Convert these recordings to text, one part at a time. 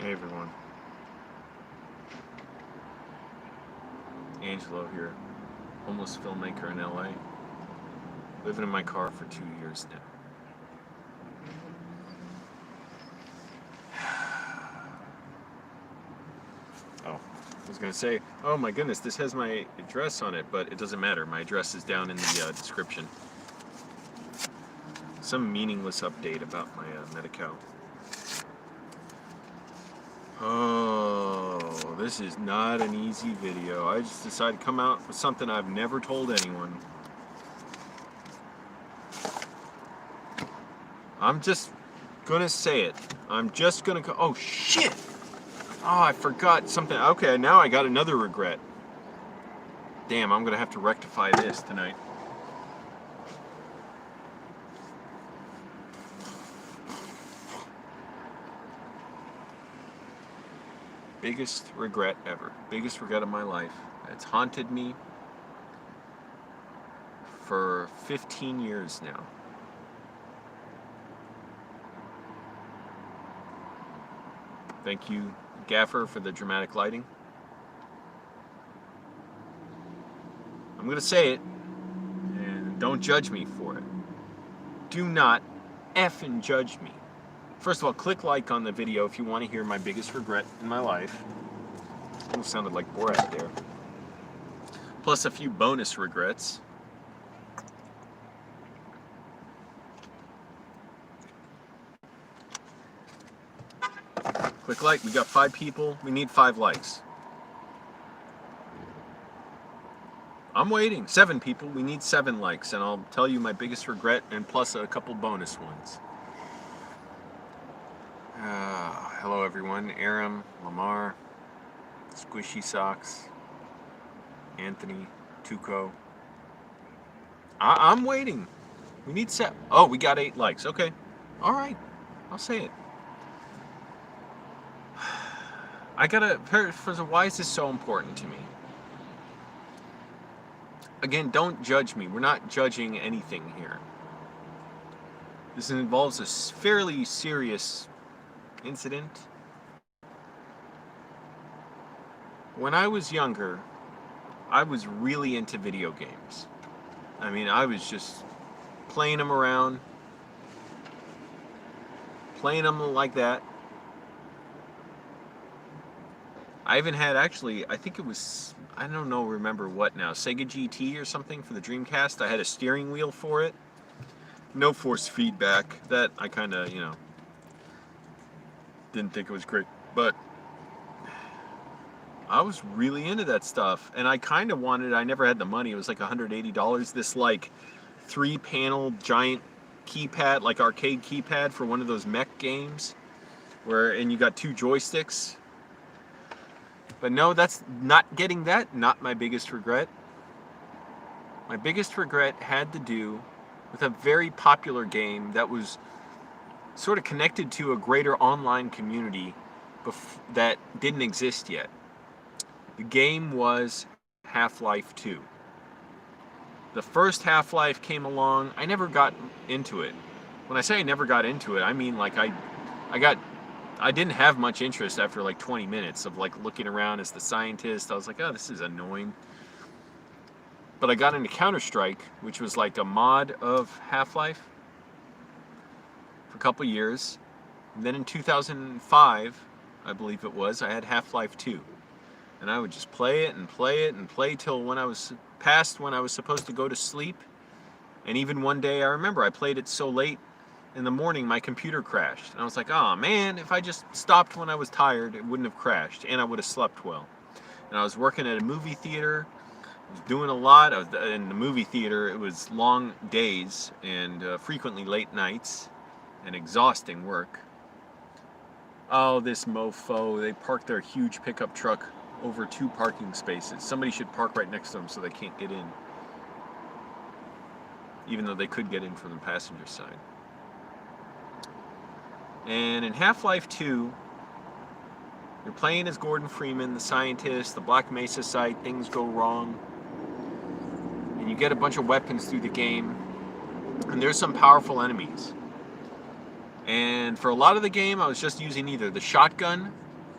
Hey everyone, Angelo here, homeless filmmaker in LA, living in my car for 2 years now. Oh, I was going to say, oh my goodness, this has my address on it, but it doesn't matter. My address is down in the description. Some meaningless update about my Medi-Cal. Oh, this is not an easy video. I just decided to come out with something I've never told anyone. I'm just gonna say it. I'm just gonna go. Oh shit! Oh, I forgot something. Okay, now I got another regret. Damn, I'm gonna have to rectify this tonight. Biggest regret ever. Biggest regret of my life. It's haunted me for 15 years now. Thank you, Gaffer, for the dramatic lighting. I'm going to say it, and don't judge me for it. Do not effing judge me. First of all, click like on the video if you want to hear my biggest regret in my life. Almost sounded like Borat there. Plus a few bonus regrets. Click like. We got 5 people. We need 5 likes. I'm waiting. 7 people. We need 7 likes. And I'll tell you my biggest regret and plus a couple bonus ones. Hello everyone. Aram, Lamar, Squishy Socks, Anthony, Tuco. I'm waiting. We need 7. Oh, we got 8 likes. Okay. All right. I'll say it. I gotta, why is this so important to me? Again, don't judge me. We're not judging anything here. This involves a fairly serious incident. When I was younger, I was really into video games. I mean, I was just playing them around, playing them like that. I even had actually, I think it was, I don't know, remember what now, Sega GT or something for the Dreamcast. I had a steering wheel for it. No force feedback. That I kind of, didn't think it was great. But I was really into that stuff. And I kind of wanted, I never had the money. It was like $180. This like 3-panel giant keypad, like arcade keypad for one of those mech games. And you got 2 joysticks. But no, that's not getting that. Not my biggest regret. My biggest regret had to do with a very popular game that was sort of connected to a greater online community that didn't exist yet. The game was Half-Life 2. The first Half-Life came along. I never got into it. When I say I never got into it, I mean like I didn't have much interest after like 20 minutes of like looking around as the scientist. I was like, oh, this is annoying. But I got into Counter-Strike, which was like a mod of Half-Life for a couple years. And then in 2005, I believe it was, I had Half-Life 2. And I would just play it and play it and play till when I was past when I was supposed to go to sleep. And even one day, I remember I played it so late in the morning, my computer crashed. And I was like, oh man, if I just stopped when I was tired, it wouldn't have crashed. And I would have slept well. And I was working at a movie theater. I was doing a lot. In the movie theater, it was long days and frequently late nights and exhausting work. Oh, this mofo. They parked their huge pickup truck over 2 parking spaces. Somebody should park right next to them so they can't get in. Even though they could get in from the passenger side. And in Half-Life 2, you're playing as Gordon Freeman, the scientist, the Black Mesa site, things go wrong. And you get a bunch of weapons through the game. And there's some powerful enemies. And for a lot of the game, I was just using either the shotgun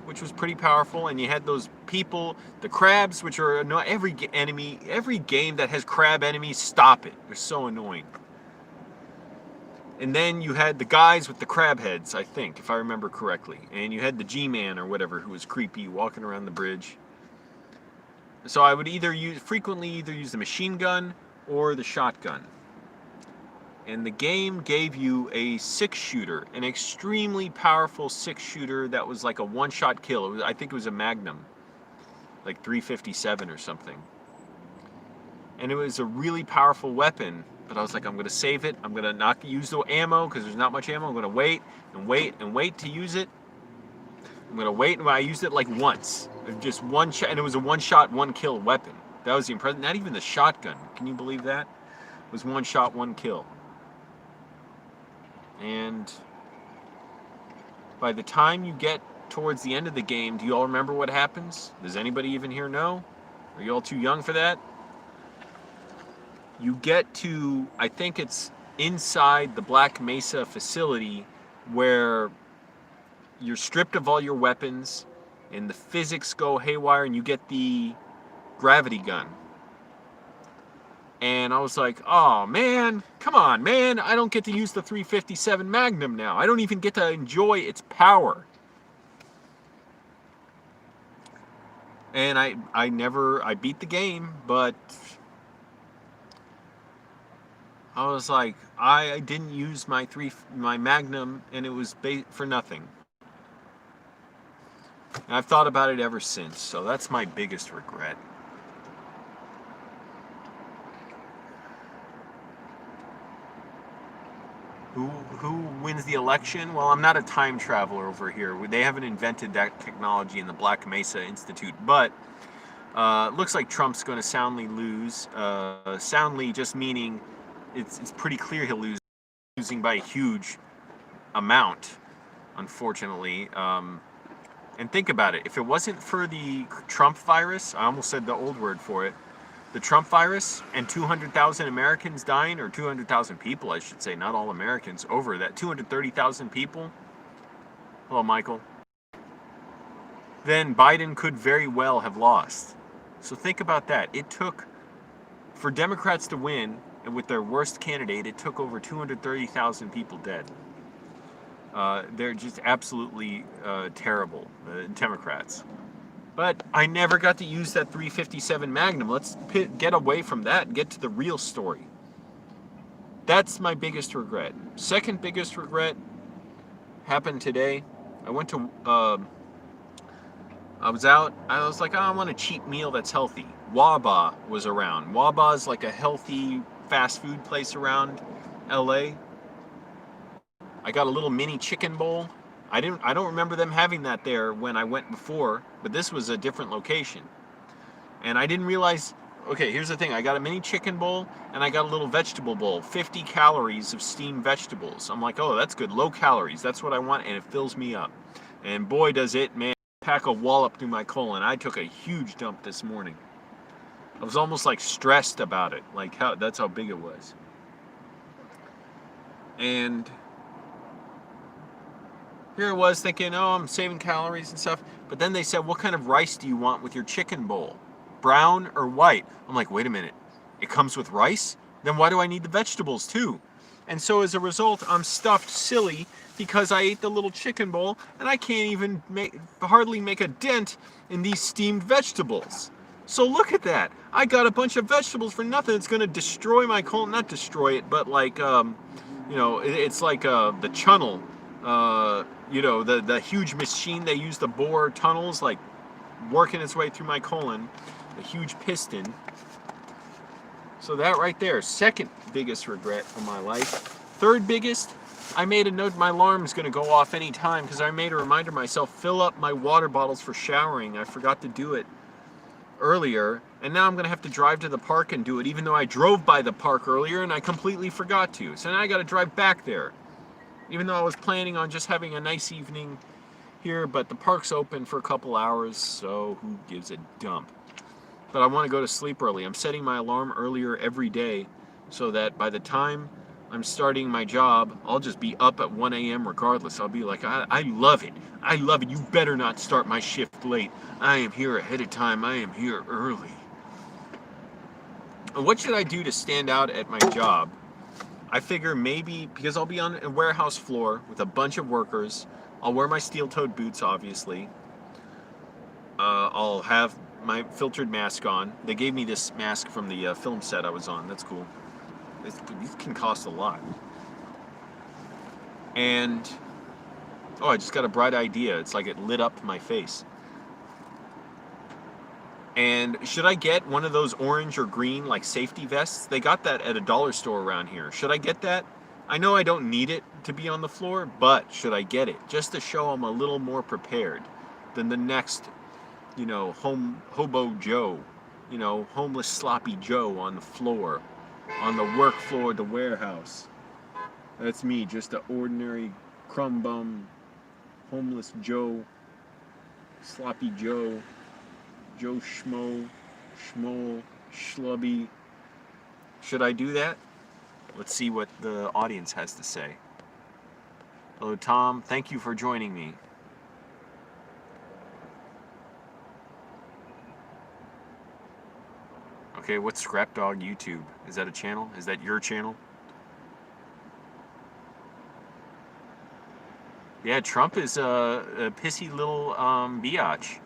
which was pretty powerful, and you had those people, the crabs, which are every game that has crab enemies, stop it. They're so annoying. And then you had the guys with the crab heads, I think, if I remember correctly. And you had the G-Man or whatever, who was creepy, walking around the bridge. So I would frequently use the machine gun or the shotgun. And the game gave you a 6-shooter, an extremely powerful 6-shooter that was like a one-shot kill. I think it was a Magnum, like 357 or something. And it was a really powerful weapon. But I was like, I'm going to save it. I'm going to not use the ammo because there's not much ammo. I'm going to wait and wait and wait to use it. I'm going to wait. And I used it like once. Just one shot. And it was a one-shot, one-kill weapon. That was the impressive. Not even the shotgun. Can you believe that? It was one shot, one kill. And by the time you get towards the end of the game, do you all remember what happens? Does anybody even here know? Are you all too young for that? You get to, I think it's inside the Black Mesa facility, where you're stripped of all your weapons and the physics go haywire and you get the gravity gun. And I was like, oh man, come on man, I don't get to use the 357 Magnum now. I don't even get to enjoy its power. And I beat the game, but I was like, I didn't use my Magnum, and it was for nothing. And I've thought about it ever since, so that's my biggest regret. Who wins the election? Well, I'm not a time traveler over here. They haven't invented that technology in the Black Mesa Institute, but looks like Trump's going to soundly lose. Soundly just meaning it's pretty clear he'll lose, losing by a huge amount, unfortunately. And think about it. If it wasn't for the Trump virus, I almost said the old word for it, the Trump virus, and 200,000 Americans dying, or 200,000 people, I should say, not all Americans, over that, 230,000 people. Hello, Michael. Then Biden could very well have lost. So think about that. It took, for Democrats to win, and with their worst candidate, it took over 230,000 people dead. They're just absolutely terrible, Democrats. But I never got to use that 357 Magnum. Let's get away from that and get to the real story. That's my biggest regret. Second biggest regret happened today. I went to, I was out. I was like, oh, I want a cheap meal that's healthy. Wawa was around. Wawa is like a healthy fast food place around LA. I got a little mini chicken bowl. I don't remember them having that there when I went before, but this was a different location. And I didn't realize, okay, here's the thing. I got a mini chicken bowl and I got a little vegetable bowl, 50 calories of steamed vegetables. I'm like, oh, that's good, low calories. That's what I want, and it fills me up. And boy, does it, man, pack a wallop through my colon. I took a huge dump this morning. I was almost like stressed about it, like that's how big it was. And here I was thinking, oh, I'm saving calories and stuff. But then they said, what kind of rice do you want with your chicken bowl? Brown or white? I'm like, wait a minute. It comes with rice? Then why do I need the vegetables too? And so as a result, I'm stuffed silly because I ate the little chicken bowl and I can't even hardly make a dent in these steamed vegetables. So look at that. I got a bunch of vegetables for nothing. It's going to destroy my colon. Not destroy it, but like, it's like the channel. The huge machine they use to bore tunnels, like working its way through my colon, a huge piston. So that right there, second biggest regret of my life. Third biggest, I made a note my alarm's going to go off any time because I made a reminder myself, fill up my water bottles for showering. I forgot to do it earlier, and now I'm going to have to drive to the park and do it, even though I drove by the park earlier and I completely forgot to. So now I got to drive back there. Even though I was planning on just having a nice evening here, but the park's open for a couple hours, so who gives a dump? But I want to go to sleep early. I'm setting my alarm earlier every day so that by the time I'm starting my job, I'll just be up at 1 a.m. regardless. I'll be like, I love it. I love it. You better not start my shift late. I am here ahead of time. I am here early. And what should I do to stand out at my job? I figure maybe, because I'll be on a warehouse floor with a bunch of workers, I'll wear my steel-toed boots, obviously. I'll have my filtered mask on. They gave me this mask from the film set I was on. That's cool. These can cost a lot. And, oh, I just got a bright idea. It's like it lit up my face. And should I get one of those orange or green, like, safety vests? They got that at a dollar store around here. Should I get that? I know I don't need it to be on the floor, but should I get it? Just to show I'm a little more prepared than the next, you know, hobo Joe. You know, homeless sloppy Joe on the floor. On the work floor of the warehouse. That's me, just an ordinary crumb bum, homeless Joe, sloppy Joe, Joe Schmo, Schmo, Schlubby. Should I do that? Let's see what the audience has to say. Hello, Tom. Thank you for joining me. Okay, what's Scrap Dog YouTube? Is that a channel? Is that your channel? Yeah, Trump is a pissy little biatch.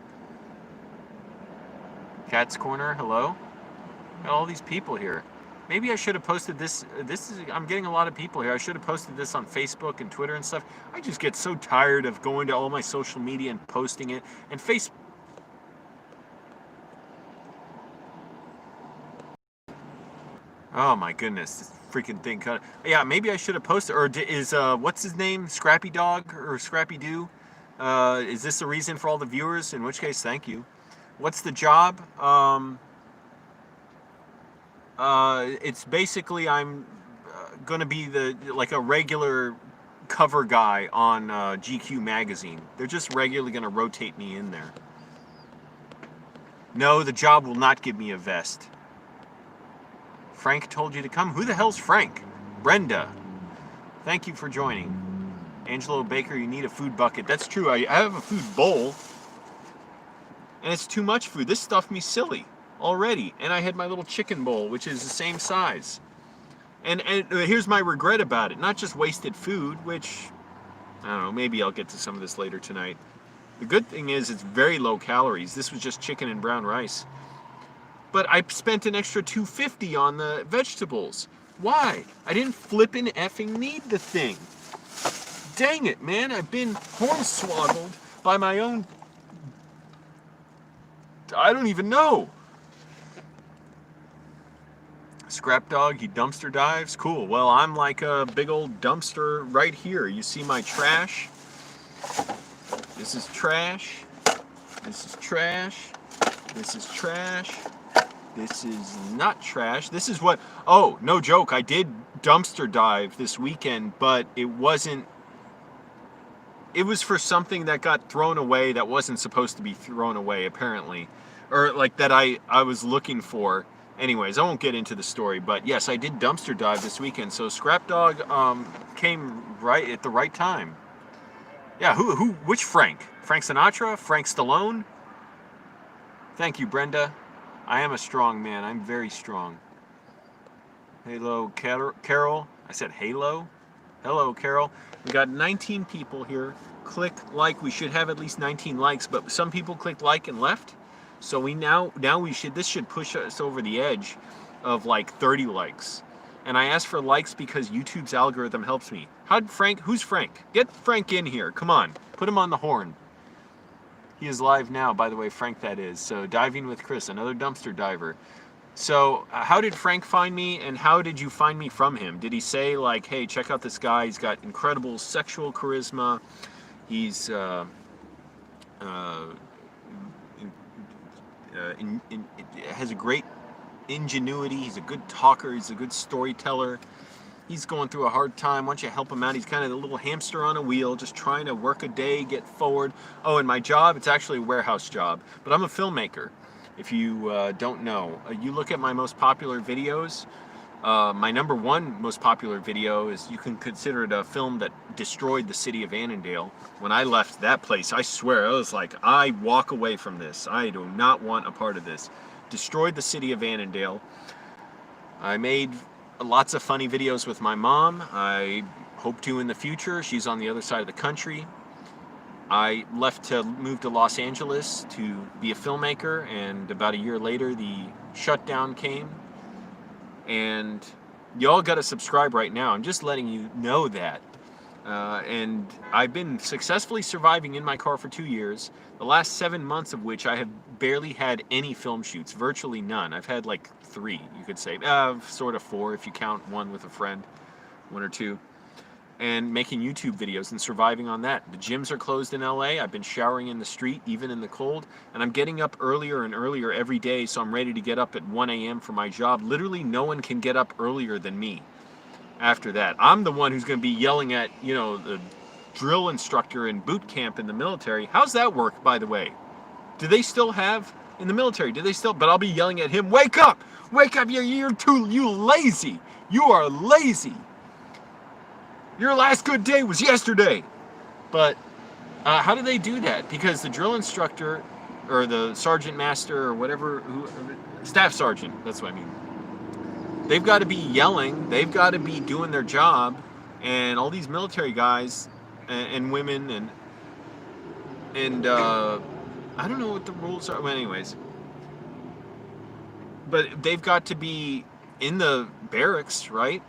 Cat's Corner, hello? Got all these people here. Maybe I should have posted this. I'm getting a lot of people here. I should have posted this on Facebook and Twitter and stuff. I just get so tired of going to all my social media and posting it. And Facebook. Oh my goodness, this freaking thing cut. Yeah, maybe I should have posted. Or is what's his name, Scrappy Dog or Scrappy Doo? Is this the reason for all the viewers? In which case, thank you. What's the job? It's basically I'm gonna be like a regular cover guy on GQ magazine. They're just regularly gonna rotate me in there. No, the job will not give me a vest. Frank told you to come? Who the hell's Frank? Brenda. Thank you for joining. Angelo Baker, you need a food bucket. That's true. I have a food bowl. And it's too much food. This stuffed me silly already. And I had my little chicken bowl, which is the same size. And here's my regret about it. Not just wasted food, which, I don't know, maybe I'll get to some of this later tonight. The good thing is it's very low calories. This was just chicken and brown rice. But I spent an extra $2.50 on the vegetables. Why? I didn't flippin' effing need the thing. Dang it, man. I've been hornswoggled by my own... I don't even know. Scrap Dog, he dumpster dives? Cool. Well, I'm like a big old dumpster right here. You see my trash? This is trash. This is trash. This is trash. This is not trash. This is what... Oh, no joke. I did dumpster dive this weekend, but it wasn't... It was for something that got thrown away that wasn't supposed to be thrown away, apparently. Or, like, that I was looking for. Anyways, I won't get into the story, but yes, I did dumpster dive this weekend. So Scrap Dog came right at the right time. Yeah, which Frank? Frank Sinatra? Frank Stallone? Thank you, Brenda. I am a strong man. I'm very strong. Hello, Carol. I said halo. Hello, Carol. We got 19 people here. Click like. We should have at least 19 likes, but some people clicked like and left. So this should push us over the edge of like 30 likes. And I asked for likes because YouTube's algorithm helps me. Who's Frank? Get Frank in here. Come on. Put him on the horn. He is live now, by the way, Frank that is. So, Diving with Chris, another dumpster diver. So, how did Frank find me, and how did you find me from him? Did he say, like, hey, check out this guy, he's got incredible sexual charisma, he's has a great ingenuity, he's a good talker, he's a good storyteller, he's going through a hard time, why don't you help him out? He's kind of a little hamster on a wheel, just trying to work a day, get forward. Oh, and my job, it's actually a warehouse job, but I'm a filmmaker, if you don't know. You look at my most popular videos, My number one most popular video is, you can consider it a film that destroyed the city of Annandale. When I left that place, I swear, I was like, I walk away from this. I do not want a part of this. Destroyed the city of Annandale. I made lots of funny videos with my mom. I hope to in the future. She's on the other side of the country. I left to move to Los Angeles to be a filmmaker, and about a year later, the shutdown came. And y'all got to subscribe right now. I'm just letting you know that. And I've been successfully surviving in my car for 2 years, the last 7 months of which I have barely had any film shoots, virtually none. I've had like 3, you could say, sort of 4 if you count one with a friend, 1 or 2. And making YouTube videos and surviving on that. The gyms are closed in LA. I've been showering in the street, even in the cold, and I'm getting up earlier and earlier every day, so I'm ready to get up at 1 a.m. for my job. Literally no one can get up earlier than me after that. I'm the one who's going to be yelling at, the drill instructor in boot camp in the military. How's that work, by the way? Do they still have, in the military, but I'll be yelling at him, wake up, you lazy, you are lazy. Your last good day was yesterday. But how do they do that? Because the drill instructor, or the sergeant master, or whatever, staff sergeant, that's what I mean. They've got to be yelling. They've got to be doing their job. And all these military guys and women and I don't know what the rules are. Well, anyways. But they've got to be in the barracks, right?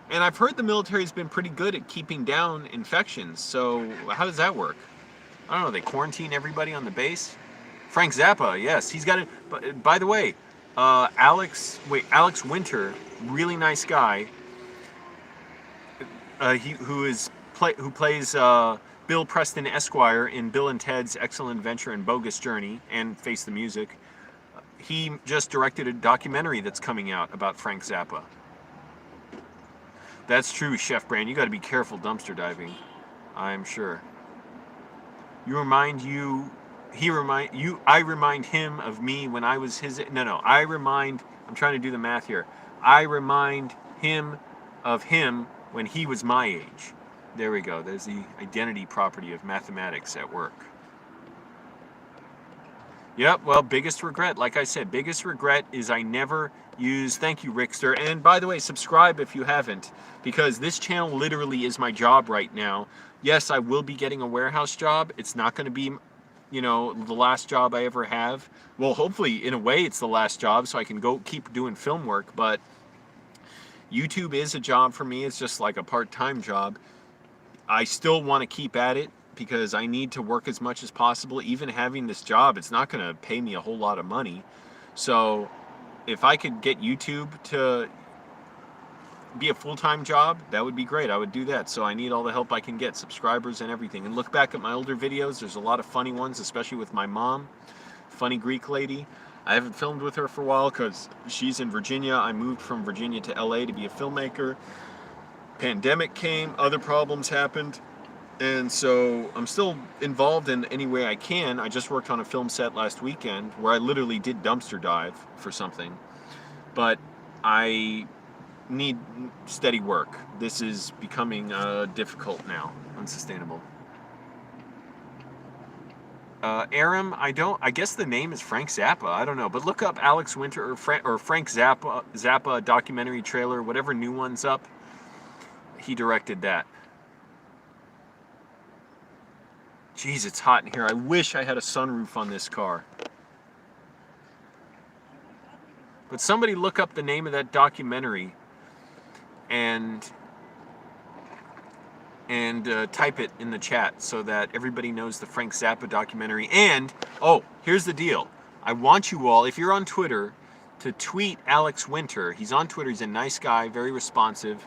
And I've heard the military's been pretty good at keeping down infections. So how does that work? I don't know. They quarantine everybody on the base? Frank Zappa, yes. He's got it. But by the way, Alex Winter, really nice guy. Who plays Bill Preston Esquire in Bill and Ted's Excellent Adventure and Bogus Journey and Face the Music. He just directed a documentary that's coming out about Frank Zappa. That's true, Chef Brand. You got to be careful dumpster diving, I'm sure. I remind him of me when I was his. I'm trying to do the math here. I remind him of him when he was my age. There we go. There's the identity property of mathematics at work. Yep, well, biggest regret, like I said, biggest regret is I never used, thank you, Rickster, and by the way, subscribe if you haven't, because this channel literally is my job right now. Yes, I will be getting a warehouse job. It's not going to be, the last job I ever have. Well, hopefully, in a way, it's the last job, so I can go keep doing film work, but YouTube is a job for me. It's just like a part-time job. I still want to keep at it, because I need to work as much as possible. Even having this job, it's not going to pay me a whole lot of money. So if I could get YouTube to be a full-time job, that would be great. I would do that. So I need all the help I can get, subscribers and everything. And look back at my older videos. There's a lot of funny ones, especially with my mom, funny Greek lady. I haven't filmed with her for a while because she's in Virginia. I moved from Virginia to LA to be a filmmaker. Pandemic came, other problems happened. And so I'm still involved in any way I can. I just worked on a film set last weekend where I literally did dumpster dive for something. But I need steady work. This is becoming difficult now, unsustainable. Aram, I guess the name is Frank Zappa. I don't know. But look up Alex Winter or Frank Zappa documentary trailer, whatever new one's up. He directed that. Jeez, it's hot in here. I wish I had a sunroof on this car. But somebody look up the name of that documentary and type it in the chat so that everybody knows the Frank Zappa documentary. And, oh, here's the deal. I want you all, if you're on Twitter, to tweet Alex Winter. He's on Twitter. He's a nice guy, very responsive.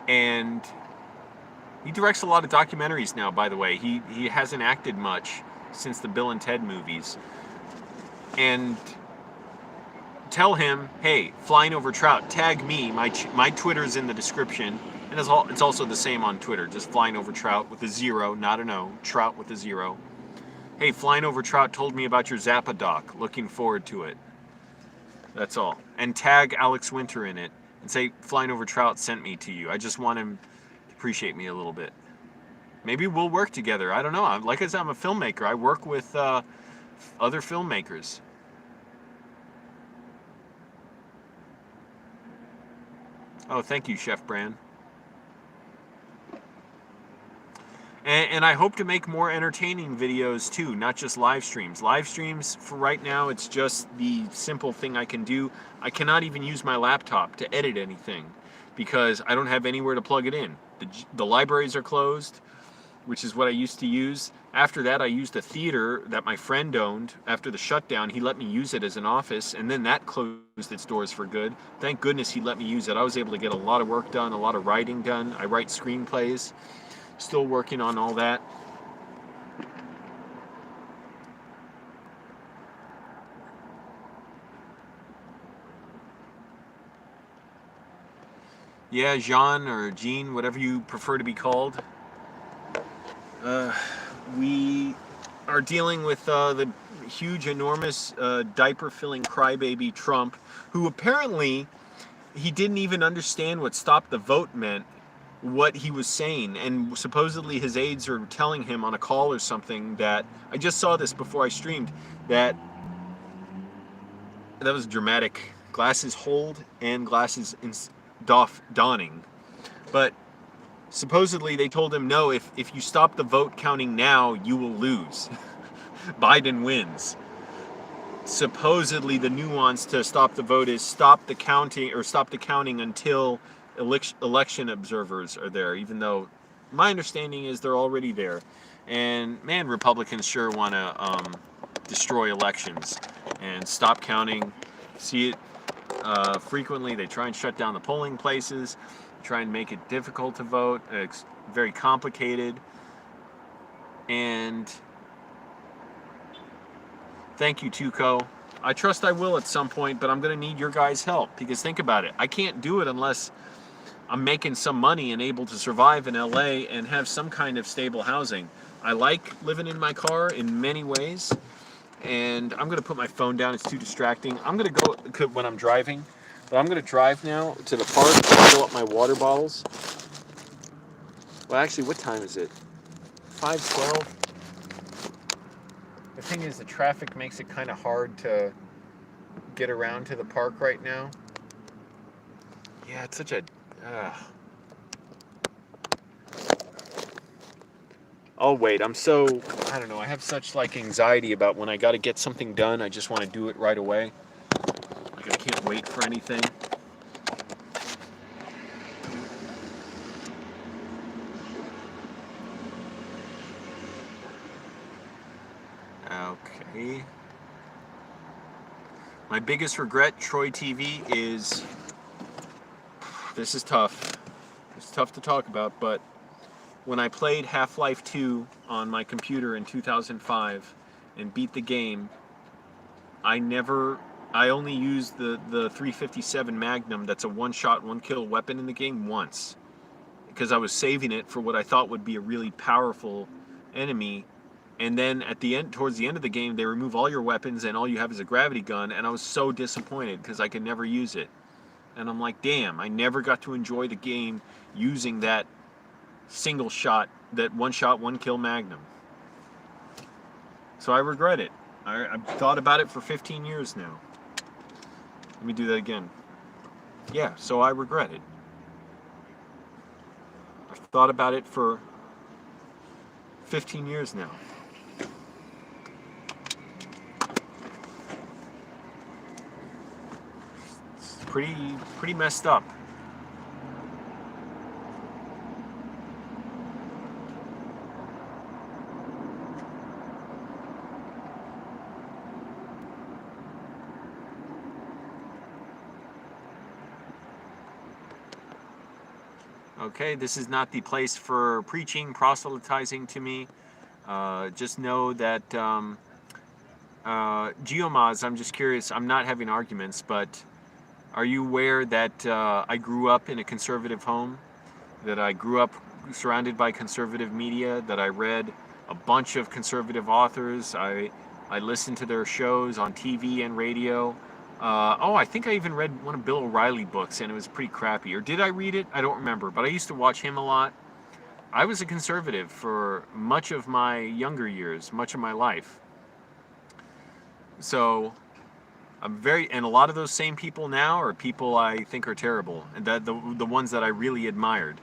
And he directs a lot of documentaries now, by the way. He hasn't acted much since the Bill and Ted movies. And tell him, hey, flying over trout, tag me. My Twitter's in the description. And it's also the same on Twitter, just flying over trout with a 0, not an O, trout with a 0. Hey, flying over trout told me about your Zappa doc. Looking forward to it. That's all. And tag Alex Winter in it. and say Flying Over Trout sent me to you. I just want him to appreciate me a little bit. Maybe we'll work together. I don't know. Like I said, I'm a filmmaker. I work with other filmmakers. Oh, thank you, Chef Brand. And I hope to make more entertaining videos too, not just live streams. Live streams, for right now, it's just the simple thing I can do. I cannot even use my laptop to edit anything because I don't have anywhere to plug it in. The libraries are closed, which is what I used to use. After that, I used a theater that my friend owned. After the shutdown, he let me use it as an office, and then that closed its doors for good. Thank goodness he let me use it. I was able to get a lot of work done, a lot of writing done. I write screenplays. Still working on all that. Yeah, Jean or Jean, whatever you prefer to be called. We are dealing with the huge, enormous diaper-filling crybaby Trump, who apparently he didn't even understand what stop the vote meant, what he was saying, and supposedly his aides are telling him on a call or something that, I just saw this before I streamed, that was dramatic. Glasses hold and glasses donning. But supposedly they told him, no, if you stop the vote counting now, you will lose. Biden wins. Supposedly the nuance to stop the vote is stop the counting until election observers are there, even though my understanding is they're already there. And man, Republicans sure want to destroy elections and stop counting. See it frequently. They try and shut down the polling places, try and make it difficult to vote. It's very complicated. And thank you, Tuco. I trust I will at some point, but I'm going to need your guys' help, because think about it. I can't do it unless I'm making some money and able to survive in LA and have some kind of stable housing. I like living in my car in many ways, and I'm going to put my phone down. It's too distracting. I'm going to go when I'm driving, but I'm going to drive now to the park to fill up my water bottles. Well, actually, what time is it? 5:12. The thing is, the traffic makes it kind of hard to get around to the park right now. Yeah, it's such a... I'll wait. I don't know, I have such anxiety about when I got to get something done. I just want to do it right away. I can't wait for anything. Okay. My biggest regret, Troy TV, is... This is tough. It's tough to talk about, but when I played Half-Life 2 on my computer in 2005 and beat the game, I only used the 357 Magnum that's a one-shot, one-kill weapon in the game once, because I was saving it for what I thought would be a really powerful enemy. And then towards the end of the game, they remove all your weapons and all you have is a gravity gun, and I was so disappointed because I could never use it. And I'm like, damn, I never got to enjoy the game using that single shot, that one shot, one kill Magnum. So I regret it. I've thought about it for 15 years now. Let me do that again. Yeah, so I regret it. I've thought about it for 15 years now. It's pretty messed up. Okay, this is not the place for preaching, proselytizing to me. Just know that Geomaz, I'm just curious, I'm not having arguments, but are you aware that I grew up in a conservative home? That I grew up surrounded by conservative media, that I read a bunch of conservative authors, I listened to their shows on TV and radio. Oh, I think I even read one of Bill O'Reilly books, and it was pretty crappy. Or did I read it? I don't remember. But I used to watch him a lot. I was a conservative for much of my younger years, much of my life. So and a lot of those same people now are people I think are terrible, and that the ones that I really admired.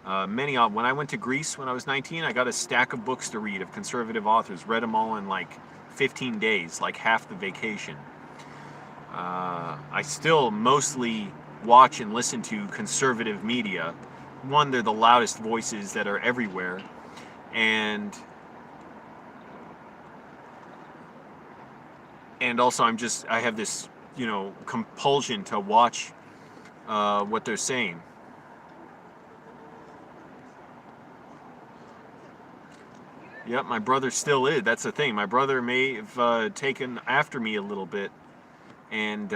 When I went to Greece when I was 19, I got a stack of books to read of conservative authors. Read them all in like 15 days, like half the vacation. I still mostly watch and listen to conservative media. One, they're the loudest voices that are everywhere, and also I have this compulsion to watch what they're saying. Yep, my brother still is. That's the thing. My brother may have taken after me a little bit, and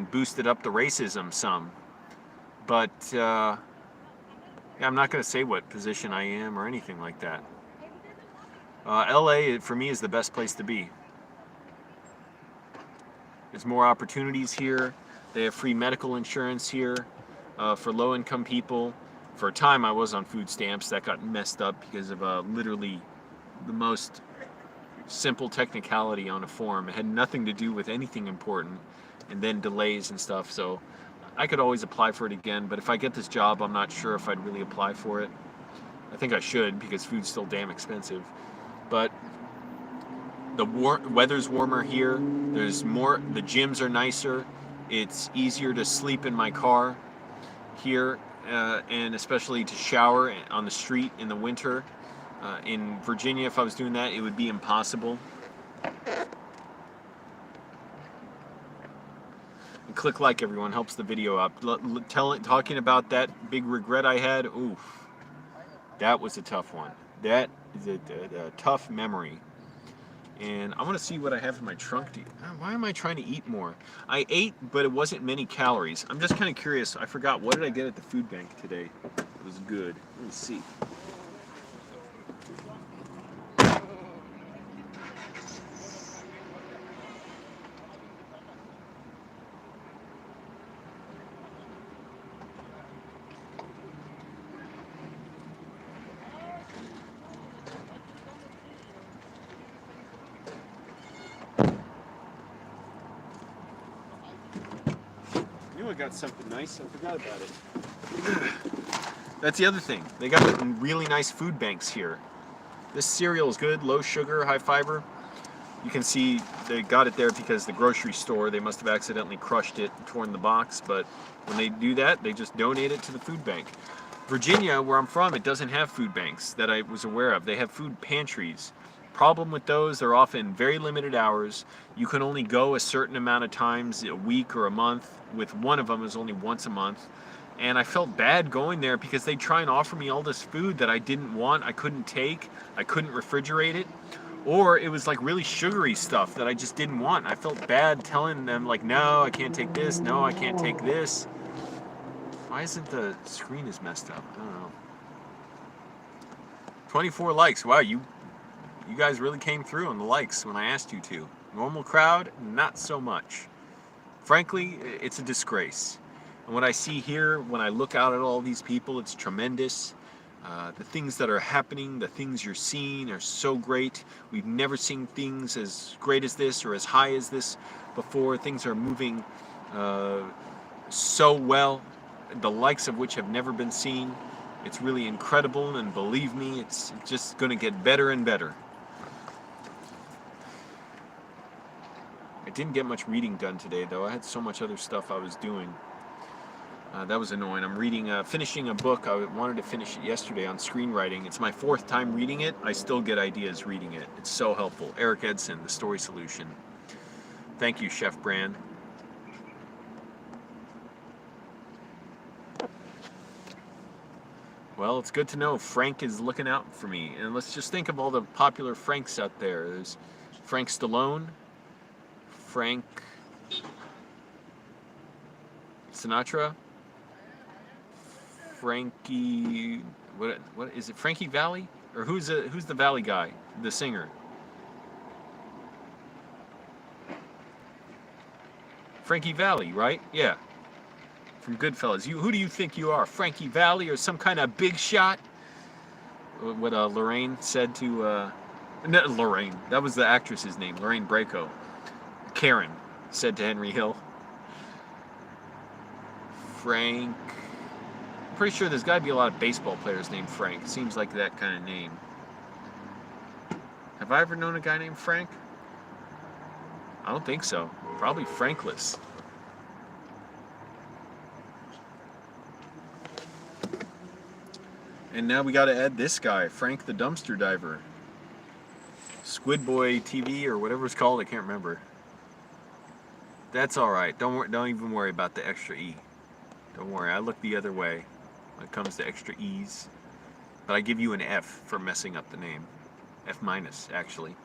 boosted up the racism some. But yeah, I'm not going to say what position I am or anything like that. LA for me is the best place to be. There's more opportunities here. They have free medical insurance here for low-income people. For a time, I was on food stamps. That got messed up because of literally the most simple technicality on a form. It had nothing to do with anything important, and then delays and stuff. So I could always apply for it again, but if I get this job, I'm not sure if I'd really apply for it. I think I should, because food's still damn expensive. But the weather's warmer here. There's more. The gyms are nicer. It's easier to sleep in my car here, and especially to shower on the street in the winter. In Virginia, if I was doing that, it would be impossible. And click like, everyone, helps the video up. Talking about that big regret I had. Oof, that was a tough one. That is a tough memory. And I want to see what I have in my trunk. Why am I trying to eat more? I ate, but it wasn't many calories. I'm just kind of curious. I forgot. What did I get at the food bank today? It was good. Let me see. I got something nice. I forgot about it. That's the other thing. They got really nice food banks here. This cereal is good, low sugar, high fiber. You can see they got it there because the grocery store, they must have accidentally crushed it and torn the box, but when they do that, they just donate it to the food bank. Virginia, where I'm from, it doesn't have food banks that I was aware of. They have food pantries. Problem with those, they're often very limited hours. You can only go a certain amount of times a week or a month. With one of them, it was only once a month. And I felt bad going there because they try and offer me all this food that I didn't want, I couldn't take, I couldn't refrigerate it. Or it was like really sugary stuff that I just didn't want. I felt bad telling them, like, no, I can't take this, no, I can't take this. Why isn't the screen is messed up? I don't know. 24 likes. Wow, you guys really came through on the likes when I asked you to. Normal crowd, not so much. Frankly, it's a disgrace. And what I see here, when I look out at all these people, it's tremendous. The things that are happening, the things you're seeing are so great. We've never seen things as great as this or as high as this before. Things are moving so well, the likes of which have never been seen. It's really incredible, and believe me, it's just going to get better and better. I didn't get much reading done today, though. I had so much other stuff I was doing. That was annoying. I'm finishing a book. I wanted to finish it yesterday on screenwriting. It's my 4th time reading it. I still get ideas reading it. It's so helpful. Eric Edson, The Story Solution. Thank you, Chef Brand. Well, it's good to know Frank is looking out for me. And let's just think of all the popular Franks out there. There's Frank Stallone, Frank Sinatra, Frankie, what is it? Frankie Valli, or who's the Valley guy, the singer? Frankie Valli, right? Yeah, from Goodfellas. Who do you think you are, Frankie Valli, or some kind of big shot? What Lorraine said to no, Lorraine. That was the actress's name, Lorraine Bracco. Karen said to Henry Hill. Frank. I'm pretty sure there's got to be a lot of baseball players named Frank. Seems like that kind of name. Have I ever known a guy named Frank? I don't think so. Probably Frankless. And now we got to add this guy, Frank the Dumpster Diver. Squid Boy TV or whatever it's called, I can't remember. That's all right. Don't even worry about the extra E. Don't worry, I look the other way when it comes to extra E's. But I give you an F for messing up the name. F minus, actually.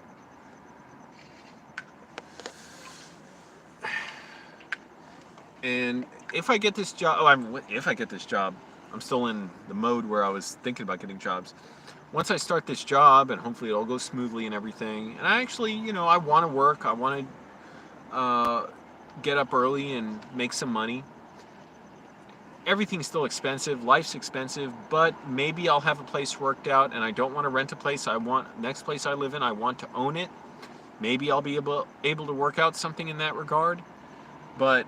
And if I get this job, if I get this job, I'm still in the mode where I was thinking about getting jobs. Once I start this job, and hopefully it all goes smoothly and everything, and I actually, I want to work. I want to get up early and make some money. Everything's still expensive. Life's expensive, but maybe I'll have a place worked out, and I don't want to rent a place. Next place I live in, I want to own it. Maybe I'll be able to work out something in that regard, but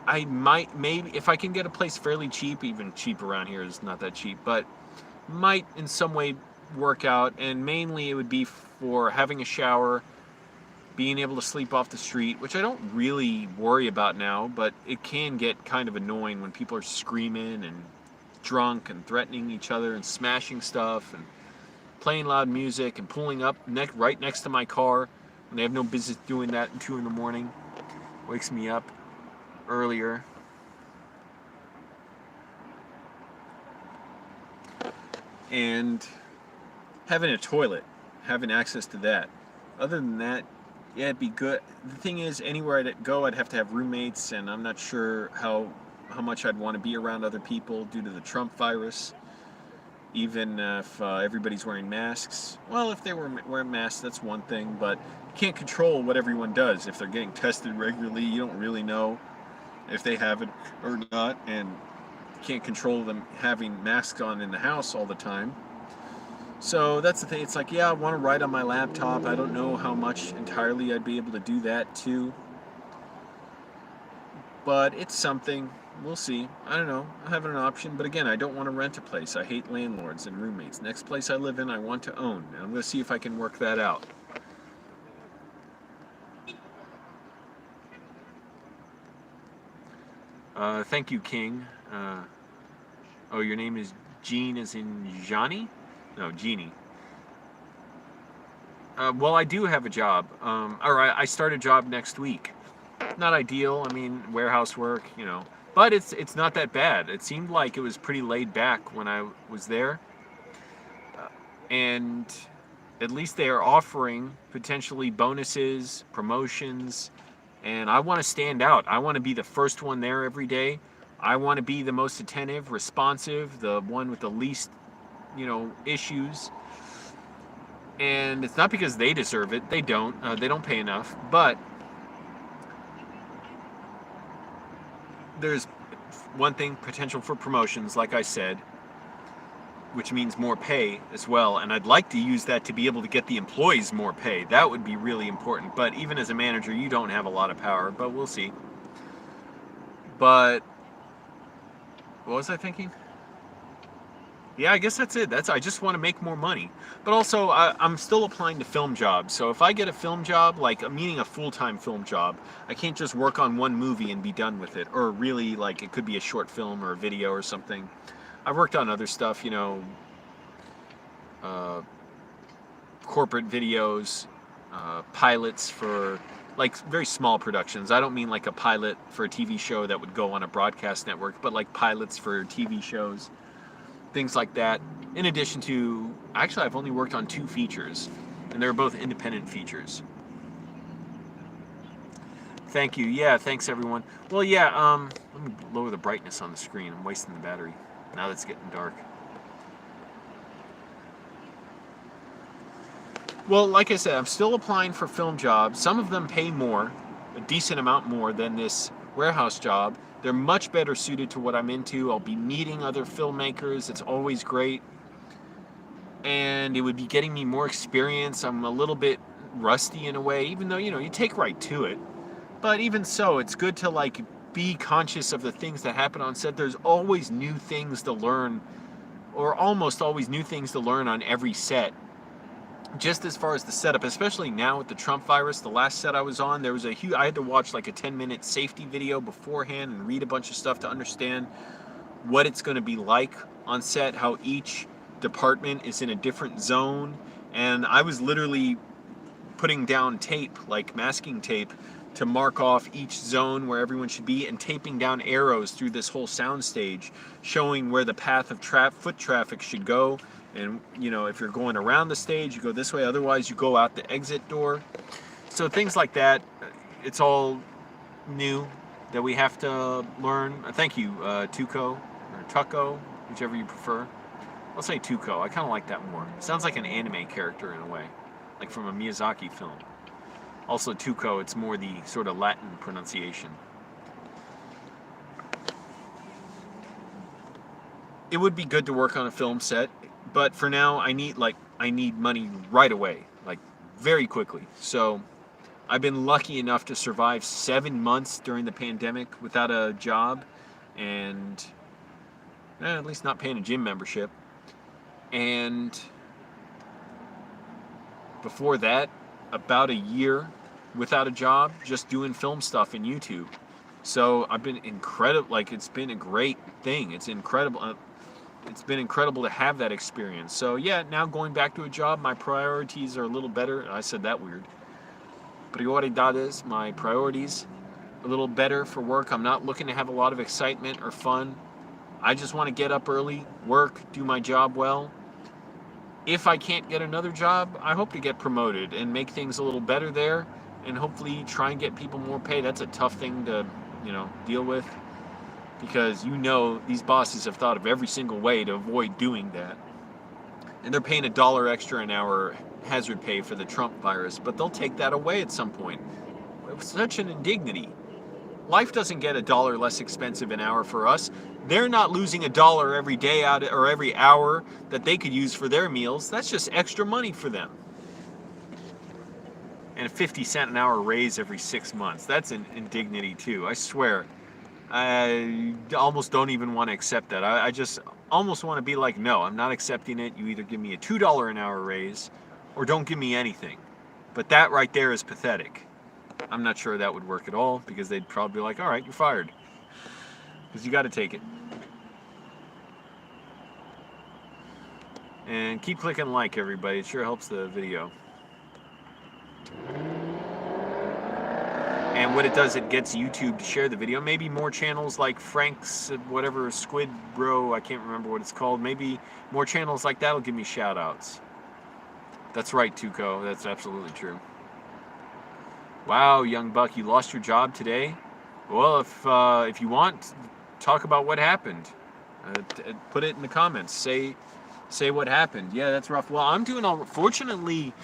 I maybe if I can get a place fairly cheap, even cheap around here is not that cheap, but might in some way work out. And mainly it would be for having a shower, being able to sleep off the street, which I don't really worry about now, but it can get kind of annoying when people are screaming and drunk and threatening each other and smashing stuff and playing loud music and pulling up right next to my car when they have no business doing that at 2 in the morning. Wakes me up earlier. And having a toilet, having access to that. Other than that, yeah, it'd be good. The thing is, anywhere I'd go, I'd have to have roommates, and I'm not sure how much I'd want to be around other people due to the Trump virus. Even if everybody's wearing masks. Well, if they were wearing masks, that's one thing, but you can't control what everyone does. If they're getting tested regularly, you don't really know if they have it or not, and can't control them having masks on in the house all the time. So that's the thing. It's like, yeah, I want to write on my laptop. I don't know how much entirely I'd be able to do that too, but it's something. We'll see. I don't know. I have an option, but again, I don't want to rent a place. I hate landlords and roommates. Next place I live in, I want to own, and I'm going to see if I can work that out. Thank you, King. Oh, your name is Jean as in Johnny? No, Jeannie. Well, I do have a job. All right, I start a job next week. Not ideal. I mean, warehouse work, but it's not that bad. It seemed like it was pretty laid back when I was there, and at least they are offering potentially bonuses, promotions. And I want to stand out. I want to be the first one there every day. I want to be the most attentive, responsive, the one with the least, issues. And it's not because they deserve it. They don't. They don't pay enough. But there's one thing, potential for promotions, like I said, which means more pay as well. And I'd like to use that to be able to get the employees more pay. That would be really important. But even as a manager, you don't have a lot of power, but we'll see. But what was I thinking? Yeah, I guess that's it. I just want to make more money. But also, I'm still applying to film jobs. So if I get a film job, meaning a full-time film job, I can't just work on one movie and be done with it. Or really, it could be a short film or a video or something. I've worked on other stuff, corporate videos, pilots for, very small productions. I don't mean a pilot for a TV show that would go on a broadcast network, but pilots for TV shows, things like that. In addition to, actually, I've only worked on 2 features, and they're both independent features. Thank you. Yeah, thanks, everyone. Well, yeah, let me lower the brightness on the screen. I'm wasting the battery. Now that it's getting dark. Well, like I said, I'm still applying for film jobs. Some of them pay more. a decent amount more than this warehouse job. They're much better suited to what I'm into. I'll be meeting other filmmakers. It's always great. And it would be getting me more experience. I'm a little bit rusty in a way, even though, you take right to it. But even so, it's good to like be conscious of the things that happen on set. There's always new things to learn, or almost always new things to learn on every set. Just as far as the setup, especially now with the Trump virus, the last set I was on, there was I had to watch like a 10-minute safety video beforehand and read a bunch of stuff to understand what it's going to be like on set, how each department is in a different zone. And I was literally putting down tape, like masking tape, to mark off each zone where everyone should be, and taping down arrows through this whole soundstage, showing where the path of foot traffic should go. And, if you're going around the stage, you go this way. Otherwise, you go out the exit door. So things like that, it's all new that we have to learn. Thank you, Tuco, or Tucko, whichever you prefer. I'll say Tuco. I kind of like that more. It sounds like an anime character in a way, like from a Miyazaki film. Also, Tuco, it's more the sort of Latin pronunciation. It would be good to work on a film set, but for now, I need money right away, like very quickly. So I've been lucky enough to survive 7 months during the pandemic without a job, and at least not paying a gym membership. And before that, about a year without a job, just doing film stuff in YouTube. So I've been incredible. Like, it's been a great thing. It's incredible. It's been incredible to have that experience. So yeah, now going back to a job, my priorities are a little better. I said that weird. Prioridades, my priorities, a little better for work. I'm not looking to have a lot of excitement or fun. I just want to get up early, work, do my job well. If I can't get another job, I hope to get promoted and make things a little better there, and hopefully try and get people more pay. That's a tough thing to, deal with, because these bosses have thought of every single way to avoid doing that. And they're paying $1 extra an hour hazard pay for the Trump virus, but they'll take that away at some point. It's such an indignity. Life doesn't get $1 less expensive an hour for us. They're not losing $1 every day or every hour that they could use for their meals. That's just extra money for them. And a 50-cent an hour raise every 6 months. That's an indignity too. I swear. I almost don't even want to accept that. I just almost want to be like, no, I'm not accepting it. You either give me a $2 an hour raise or don't give me anything. But that right there is pathetic. I'm not sure that would work at all, because they'd probably be like, all right, you're fired. Because you got to take it. And keep clicking like, everybody. It sure helps the video. And what it does, it gets YouTube to share the video. Maybe more channels like Frank's, whatever, Squid Bro, I can't remember what it's called. Maybe more channels like that will give me shout outs. That's right, Tuco. That's absolutely true. Wow, young buck, you lost your job today? Well, if you want, talk about what happened. Put it in the comments. Say what happened. Yeah, that's rough. Well, I'm doing all. Fortunately,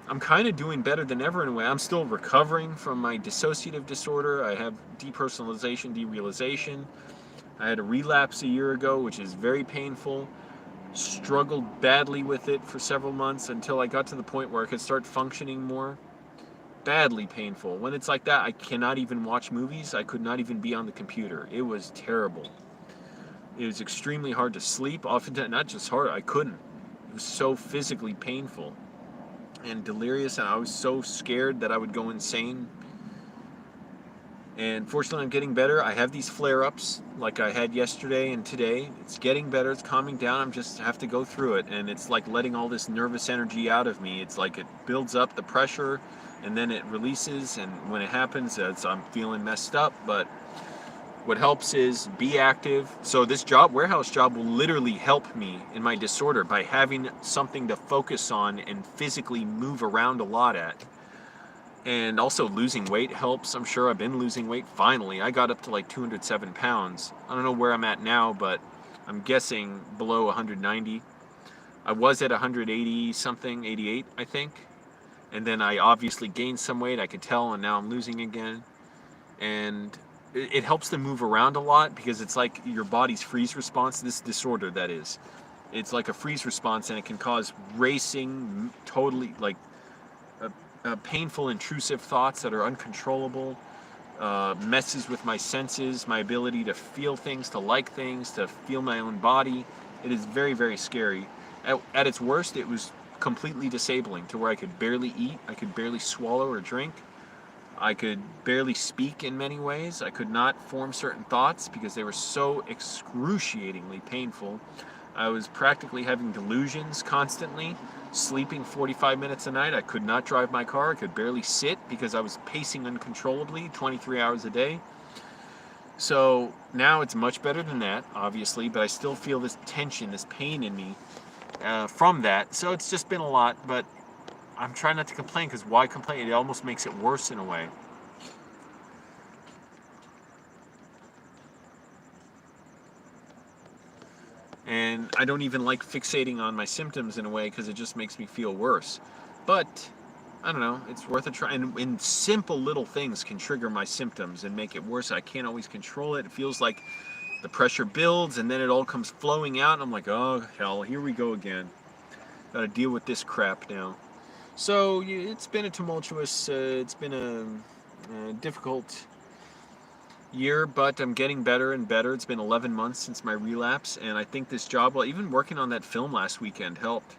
I'm kind of doing better than ever in a way. I'm still recovering from my dissociative disorder. I have depersonalization, derealization. I had a relapse a year ago, which is very painful. Struggled badly with it for several months until I got to the point where I could start functioning more. Badly painful. When it's like that, I cannot even watch movies. I could not even be on the computer. It was terrible. It was extremely hard to sleep. Often, not just hard, I couldn't. It was so physically painful and delirious, and I was so scared that I would go insane. And fortunately, I'm getting better. I have these flare-ups like I had yesterday and today. It's getting better. It's calming down. I'm just have to go through it, and it's like letting all this nervous energy out of me. It's like it builds up the pressure, and then it releases, and when it happens, I'm feeling messed up. But what helps is be active. So this warehouse job, will literally help me in my disorder by having something to focus on and physically move around a lot at. And also losing weight helps. I'm sure I've been losing weight finally. I got up to like 207 pounds. I don't know where I'm at now, but I'm guessing below 190. I was at 180 something, 88, I think. And then I obviously gained some weight, I could tell, and now I'm losing again. And it helps to move around a lot because it's like your body's freeze response, this disorder that is. It's like a freeze response, and it can cause racing, totally like painful, intrusive thoughts that are uncontrollable, messes with my senses, my ability to feel things, to like things, to feel my own body. It is very, very scary. At its worst, it was completely disabling to where I could barely eat, I could barely swallow or drink. I could barely speak in many ways. I could not form certain thoughts because they were so excruciatingly painful. I was practically having delusions constantly, sleeping 45 minutes a night. I could not drive my car. I could barely sit because I was pacing uncontrollably 23 hours a day. So now it's much better than that, obviously, but I still feel this tension, this pain in me from that. So it's just been a lot, but I'm trying not to complain, because why complain? It almost makes it worse in a way. And I don't even like fixating on my symptoms in a way, because it just makes me feel worse. But I don't know, it's worth a try. And simple little things can trigger my symptoms and make it worse. I can't always control it. It feels like the pressure builds and then it all comes flowing out, and I'm like, oh hell, here we go again. Gotta deal with this crap now. So it's been a tumultuous, it's been a difficult year, but I'm getting better and better. It's been 11 months since my relapse, and I think this job, well, even working on that film last weekend helped.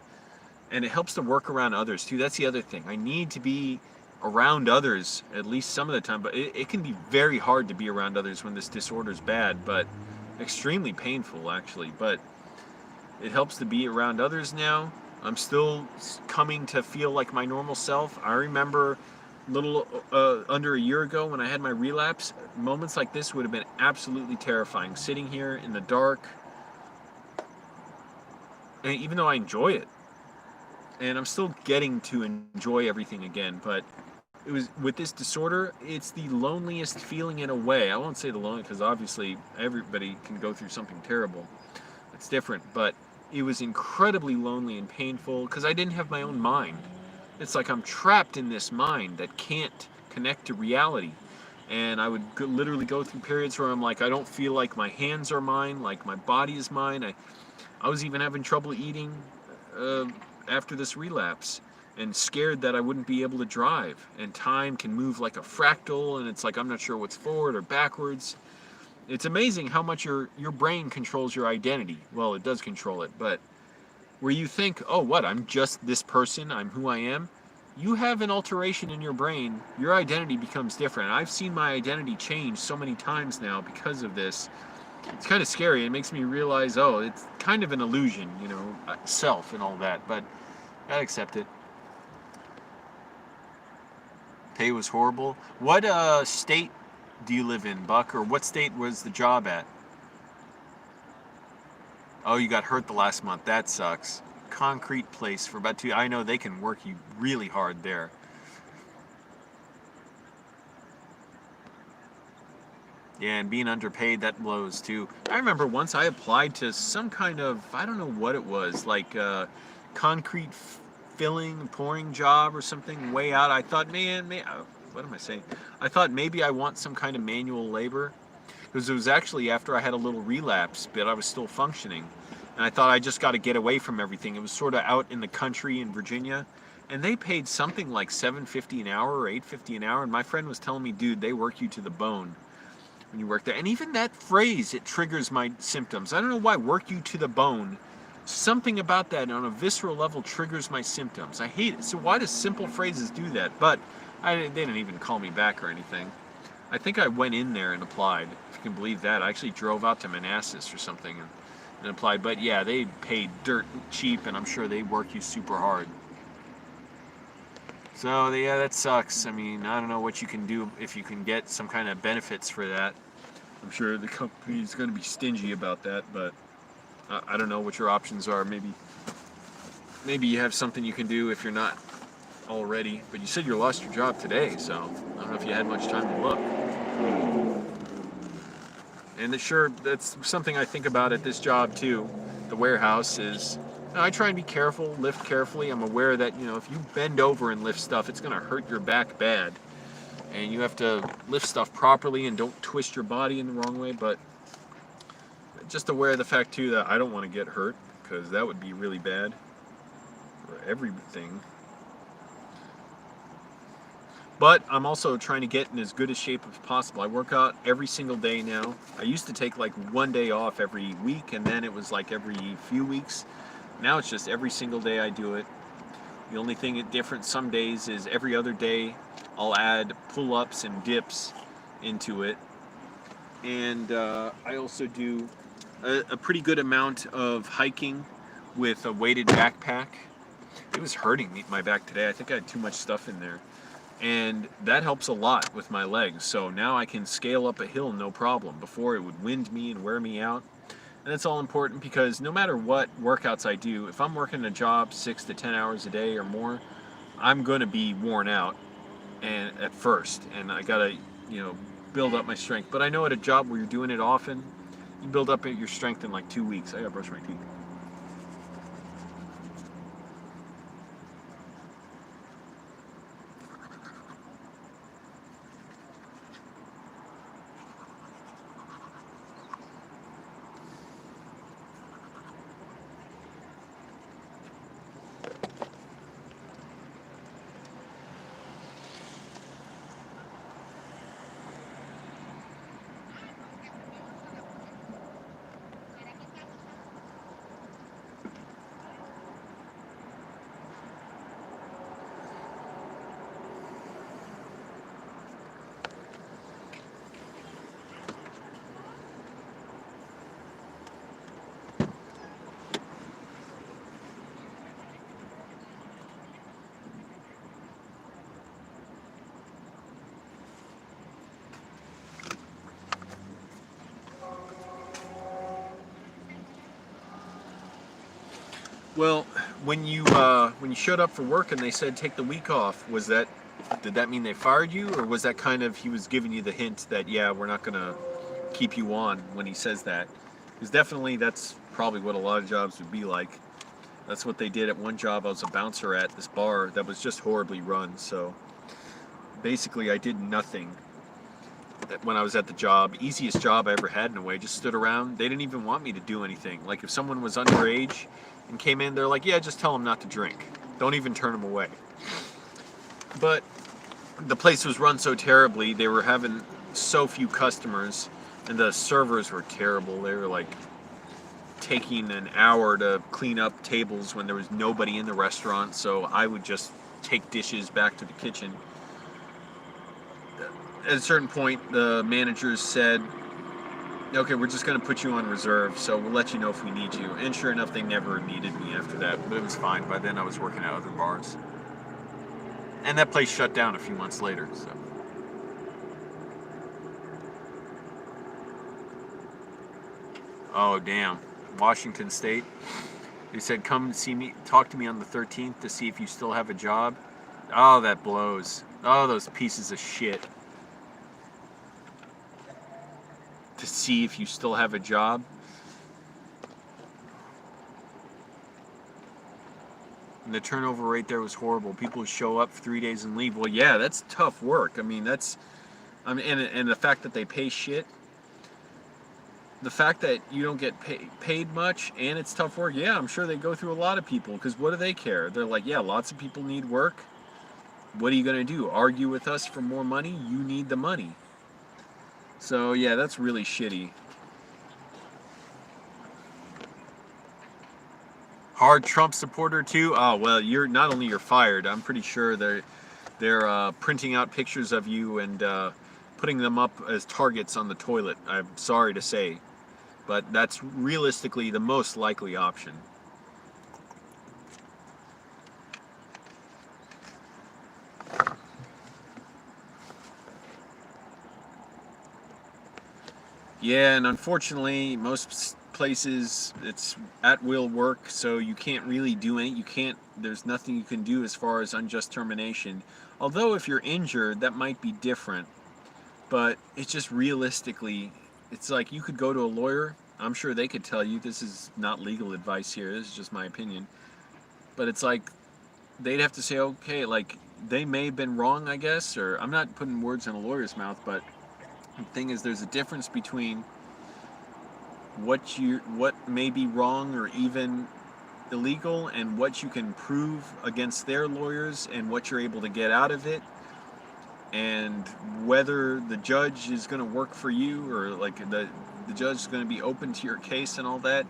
And it helps to work around others too. That's the other thing. I need to be around others at least some of the time, but it can be very hard to be around others when this disorder is bad, but extremely painful actually. But it helps to be around others now. I'm still coming to feel like my normal self. I remember a little under a year ago when I had my relapse, moments like this would have been absolutely terrifying. Sitting here in the dark, and even though I enjoy it, and I'm still getting to enjoy everything again, but it was with this disorder, it's the loneliest feeling in a way. I won't say the lonely, because obviously everybody can go through something terrible. It's different, but it was incredibly lonely and painful because I didn't have my own mind. It's like I'm trapped in this mind that can't connect to reality. And I would literally go through periods where I'm like, I don't feel like my hands are mine, like my body is mine. I was even having trouble eating after this relapse, and scared that I wouldn't be able to drive. And time can move like a fractal, and it's like I'm not sure what's forward or backwards. It's amazing how much your brain controls your identity. Well, it does control it, but where you think, oh, what, I'm just this person, I'm who I am, you have an alteration in your brain, your identity becomes different. I've seen my identity change so many times now because of this. It's kind of scary. It makes me realize, oh, it's kind of an illusion, self and all that, but gotta accept it. Pay was horrible. What state do you live in, Buck? Or what state was the job at? Oh, you got hurt the last month. That sucks. Concrete place for about 2. I know they can work you really hard there. Yeah, and being underpaid, that blows too. I remember once I applied to some kind of, I don't know what it was, like concrete filling, pouring job or something way out. I thought, what am I saying? I thought maybe I want some kind of manual labor, because it was actually after I had a little relapse, but I was still functioning. And I thought I just got to get away from everything. It was sort of out in the country in Virginia, and they paid something like $7.50 an hour or $8.50 an hour. And my friend was telling me, dude, they work you to the bone when you work there. And even that phrase, it triggers my symptoms. I don't know why. Work you to the bone. Something about that on a visceral level triggers my symptoms. I hate it. So why do simple phrases do that? But they didn't even call me back or anything. I think I went in there and applied, if you can believe that. I actually drove out to Manassas or something and applied. But yeah, they paid dirt cheap, and I'm sure they work you super hard. So yeah, that sucks. I mean, I don't know what you can do if you can get some kind of benefits for that. I'm sure the company is going to be stingy about that, but I don't know what your options are. Maybe you have something you can do if you're not already. But you said you lost your job today, so I don't know if you had much time to look. And sure, that's something I think about at this job too. The warehouse is Now, I try and be careful, lift carefully. I'm aware that, you know, if you bend over and lift stuff, it's going to hurt your back bad. And you have to lift stuff properly and don't twist your body in the wrong way. But just aware of the fact, too, that I don't want to get hurt, because that would be really bad for everything. But I'm also trying to get in as good a shape as possible. I work out every single day now. I used to take like one day off every week, and then it was like every few weeks. Now it's just every single day I do it. The only thing different some days is every other day I'll add pull-ups and dips into it. And I also do a pretty good amount of hiking with a weighted backpack. It was hurting my back today. I think I had too much stuff in there. And that helps a lot with my legs. So now I can scale up a hill no problem. Before it would wind me and wear me out. And it's all important because no matter what workouts I do, if I'm working a job 6 to 10 hours a day or more, I'm going to be worn out and at first. And I got to, you know, build up my strength. But I know at a job where you're doing it often, you build up your strength in like 2 weeks. I got to brush my teeth. Well, when you showed up for work and they said take the week off, did that mean they fired you, or was that kind of he was giving you the hint that yeah, we're not gonna keep you on when he says that? Because definitely that's probably what a lot of jobs would be like. That's what they did at one job. I was a bouncer at this bar that was just horribly run. So basically, I did nothing when I was at the job. Easiest job I ever had in a way. Just stood around. They didn't even want me to do anything. Like if someone was underage and came in, they're like, yeah, just tell them not to drink. Don't even turn them away. But the place was run so terribly. They were having so few customers, and the servers were terrible. They were like taking an hour to clean up tables when there was nobody in the restaurant. So I would just take dishes back to the kitchen. At a certain point, the managers said, okay, we're just going to put you on reserve, so we'll let you know if we need you. And sure enough, they never needed me after that, but it was fine. By then, I was working at other bars. And that place shut down a few months later, so. Oh, damn. Washington State. They said, come see me, talk to me on the 13th to see if you still have a job. Oh, that blows. Oh, those pieces of shit. To see if you still have a job. And the turnover rate there was horrible. People show up for 3 days and leave. Well, yeah, that's tough work. I mean, and the fact that they pay shit. The fact that you don't get paid much and it's tough work. Yeah, I'm sure they go through a lot of people, because what do they care? They're like, yeah, lots of people need work. What are you going to do? Argue with us for more money? You need the money. So, yeah, that's really shitty. Hard Trump supporter, too? Oh, well, you're fired. I'm pretty sure they're printing out pictures of you and putting them up as targets on the toilet. I'm sorry to say. But that's realistically the most likely option. Yeah, and unfortunately, most places it's at will work, so you can't really do there's nothing you can do as far as unjust termination. Although if you're injured, that might be different. But it's just realistically, it's like you could go to a lawyer I'm sure they could tell you this is not legal advice here. This is just my opinion. But it's like they'd have to say, okay, like they may have been wrong, I guess, or I'm not putting words in a lawyer's mouth, but the thing is, there's a difference between what may be wrong or even illegal and what you can prove against their lawyers and what you're able to get out of it, and whether the judge is going to work for you, or like the judge is going to be open to your case and all that.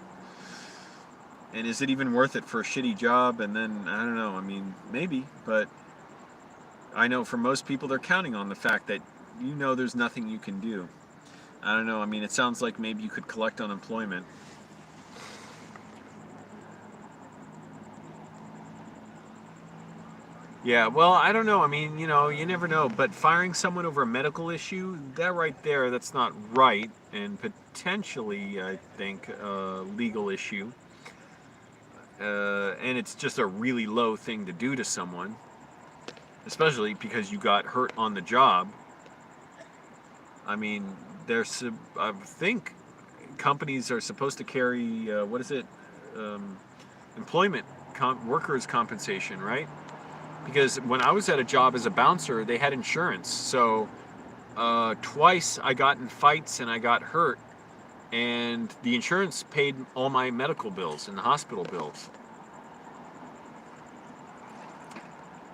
And is it even worth it for a shitty job? And then, I don't know, I mean, maybe, but I know for most people they're counting on the fact that there's nothing you can do. I don't know, I mean, it sounds like maybe you could collect unemployment. Yeah, well, I don't know. I mean, you never know. But firing someone over a medical issue, that right there, that's not right. And potentially, I think, a legal issue. And it's just a really low thing to do to someone, especially because you got hurt on the job. I mean, I think companies are supposed to carry, what is it? Employment, workers' compensation, right? Because when I was at a job as a bouncer, they had insurance. So twice I got in fights and I got hurt, and the insurance paid all my medical bills and the hospital bills.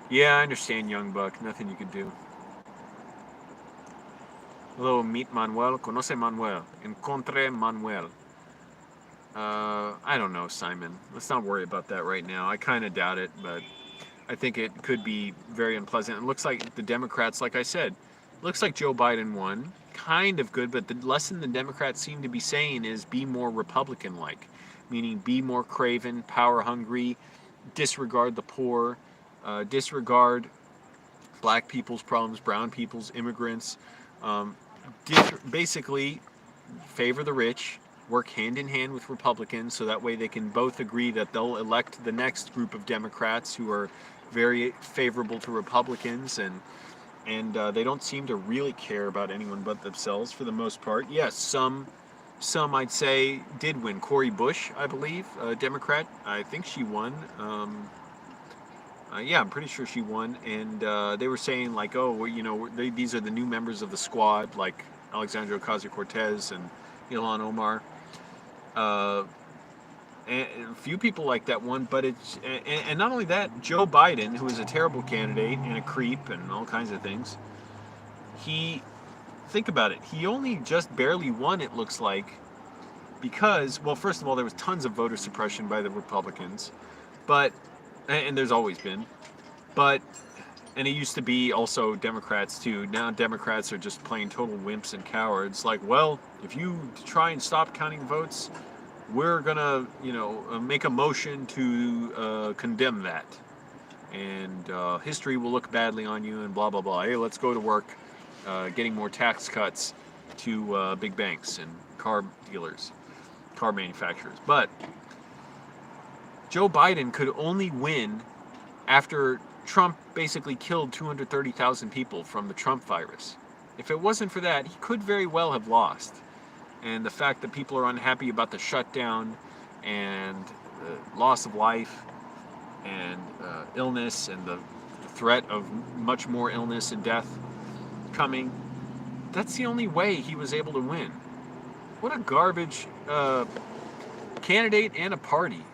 Yeah, I understand, young buck. Nothing you could do. Hello, meet Manuel. Conoce Manuel. Encontre Manuel. I don't know, Simon. Let's not worry about that right now. I kind of doubt it, but I think it could be very unpleasant. It looks like the Democrats, like I said, looks like Joe Biden won. Kind of good, but the lesson the Democrats seem to be saying is be more Republican-like, meaning be more craven, power-hungry, disregard the poor, disregard black people's problems, brown people's, immigrants, basically favor the rich, work hand in hand with Republicans so that way they can both agree that they'll elect the next group of Democrats who are very favorable to Republicans, and they don't seem to really care about anyone but themselves for the most part. Yes, some I'd say did win. Cori Bush, I believe, a Democrat. I think she won. Yeah, I'm pretty sure she won. And they were saying like, oh, these are the new members of the squad, like Alexandria Ocasio-Cortez and Ilhan Omar. And a few people like that won, but and not only that, Joe Biden, who is a terrible candidate and a creep and all kinds of things, think about it, he only just barely won, it looks like, because, well, first of all, there was tons of voter suppression by the Republicans, and there's always been, and it used to be also Democrats too. Now Democrats are just plain total wimps and cowards. Like, well, if you try and stop counting votes, we're gonna, make a motion to condemn that, and history will look badly on you, and blah blah blah. Hey, let's go to work, getting more tax cuts to big banks and car dealers, car manufacturers. But Joe Biden could only win after Trump basically killed 230,000 people from the Trump virus. If it wasn't for that, he could very well have lost. And the fact that people are unhappy about the shutdown and the loss of life and illness and the threat of much more illness and death coming, that's the only way he was able to win. What a garbage candidate and a party.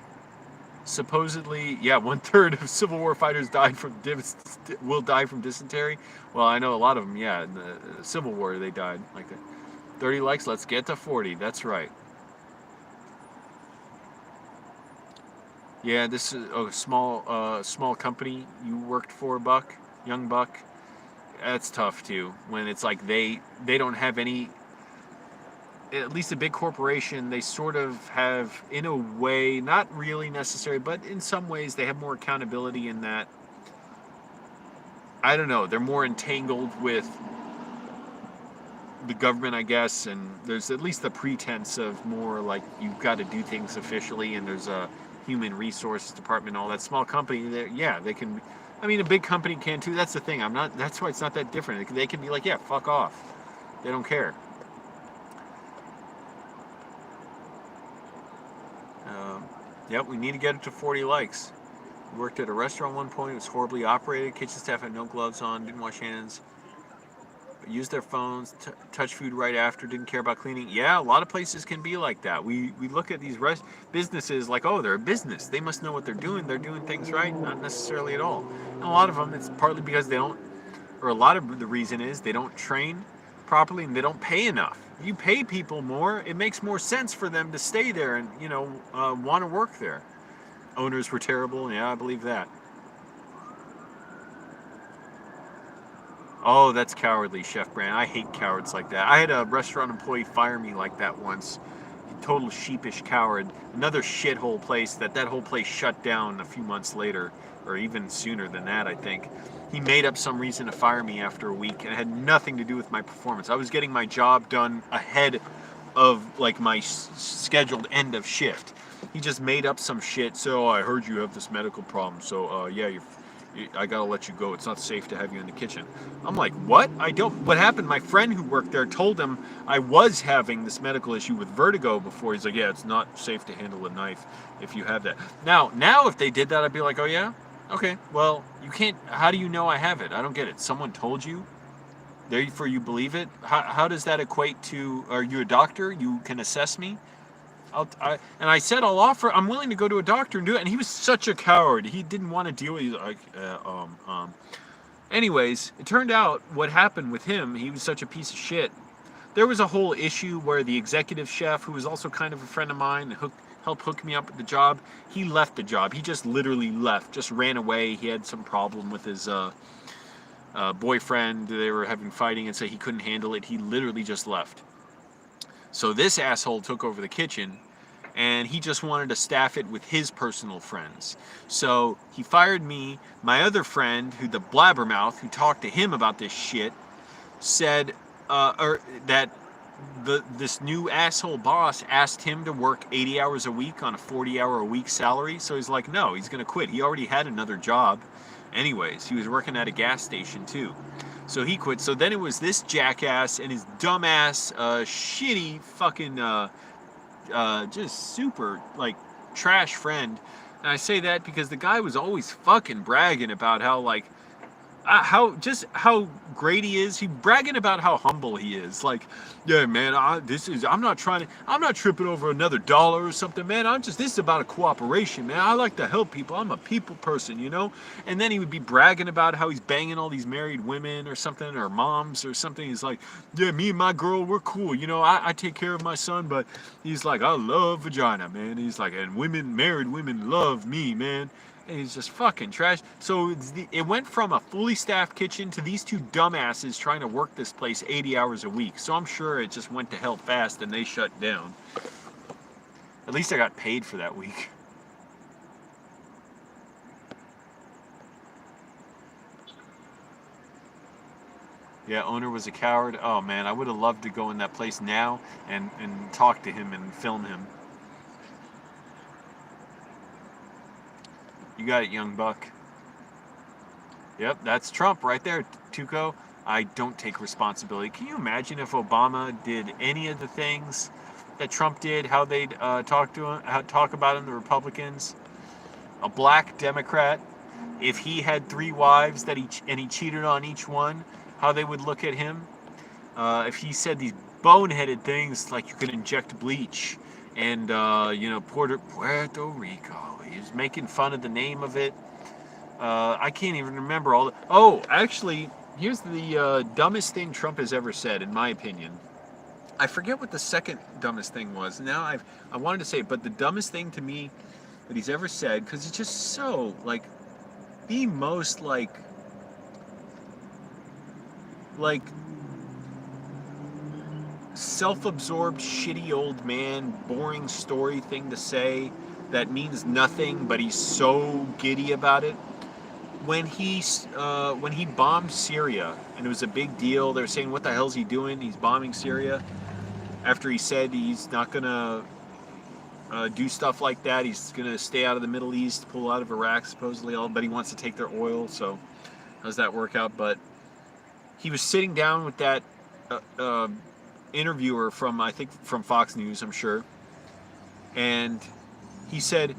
Supposedly, yeah, 1/3 of Civil War fighters will die from dysentery. Well, I know a lot of them, yeah, in the Civil War they died like that. 30 likes, let's get to 40, that's right. Yeah, this is a small company you worked for, Buck, young Buck. That's tough too, when it's like they don't have any, at least a big corporation, they sort of have, in a way, not really necessary, but in some ways they have more accountability in that, I don't know, they're more entangled with the government, I guess, and there's at least the pretense of more like you've got to do things officially, and there's a human resources department, all that. Small company, they can, I mean, a big company can too. That's the thing. That's why it's not that different. They can be like, yeah, fuck off. They don't care. Yep, we need to get it to 40 likes. We worked at a restaurant at one point. It was horribly operated. Kitchen staff had no gloves on, didn't wash hands, used their phones, touch food right after, didn't care about cleaning. Yeah, a lot of places can be like that. We look at these businesses like, oh, they're a business. They must know what they're doing. They're doing things right. Not necessarily at all. And a lot of them, it's partly because they don't, or a lot of the reason is they don't train properly and they don't pay enough. If you pay people more, it makes more sense for them to stay there and, want to work there. Owners were terrible. Yeah, I believe that. Oh, that's cowardly, Chef Brand. I hate cowards like that. I had a restaurant employee fire me like that once. Total sheepish coward. Another shithole place that whole place shut down a few months later, or even sooner than that, I think. He made up some reason to fire me after a week, and it had nothing to do with my performance. I was getting my job done ahead of like my scheduled end of shift. He just made up some shit. So I heard you have this medical problem. So yeah, I gotta let you go. It's not safe to have you in the kitchen. I'm like, what? I don't. What happened? My friend who worked there told him I was having this medical issue with vertigo before. He's like, yeah, it's not safe to handle a knife if you have that. Now, if they did that, I'd be like, oh yeah, okay. Well, you can't. How do you know I have it? I don't get it. Someone told you. Therefore, you believe it. How does that equate to? Are you a doctor? You can assess me. And I said I'm willing to go to a doctor and do it. And he was such a coward. He didn't want to deal with it. Like, Anyways, it turned out what happened with him, he was such a piece of shit. There was a whole issue where the executive chef, who was also kind of a friend of mine, helped hook me up with the job. He left the job. He just literally left, just ran away. He had some problem with his boyfriend. They were having fighting and so he couldn't handle it. He literally just left. So this asshole took over the kitchen and he just wanted to staff it with his personal friends. So he fired me. My other friend, the blabbermouth, who talked to him about this shit, said that this new asshole boss asked him to work 80 hours a week on a 40-hour-a-week salary. So he's like, no, he's going to quit. He already had another job. Anyways, he was working at a gas station too. So he quit. So then it was this jackass and his dumbass, shitty fucking, just super, like, trash friend. And I say that because the guy was always fucking bragging about how, like, how great he is. He bragging about how humble he is. Like, yeah, man, I'm not tripping over another dollar or something, man. This is about a cooperation, man. I like to help people. I'm a people person, And then he would be bragging about how he's banging all these married women or something, or moms or something. He's like, yeah, me and my girl, we're cool. I take care of my son, but he's like, I love vagina, man. He's like, and married women love me, man. And he's just fucking trash. So it went from a fully staffed kitchen to these two dumbasses trying to work this place 80 hours a week. So I'm sure it just went to hell fast and they shut down. At least I got paid for that week. Yeah, owner was a coward. Oh man, I would have loved to go in that place now and talk to him and film him. You got it, young buck. Yep, that's Trump right there, Tuco. I don't take responsibility. Can you imagine if Obama did any of the things that Trump did? How they'd talk about him, the Republicans? A black Democrat, if he had 3 wives and he cheated on each one, how they would look at him? If he said these boneheaded things like you could inject bleach and Puerto Rico. He was making fun of the name of it. I can't even remember all the... Oh, actually, here's the dumbest thing Trump has ever said, in my opinion. I forget what the second dumbest thing was. Now I wanted to say it, but the dumbest thing to me that he's ever said, because it's just so, like, the most, like self-absorbed, shitty old man, boring story thing to say that means nothing, but he's so giddy about it. When he bombed Syria, and it was a big deal, they were saying, what the hell is he doing? He's bombing Syria. After he said he's not going to do stuff like that. He's going to stay out of the Middle East, pull out of Iraq, supposedly, but he wants to take their oil, so how does that work out? But he was sitting down with that interviewer from Fox News, I'm sure, and he said,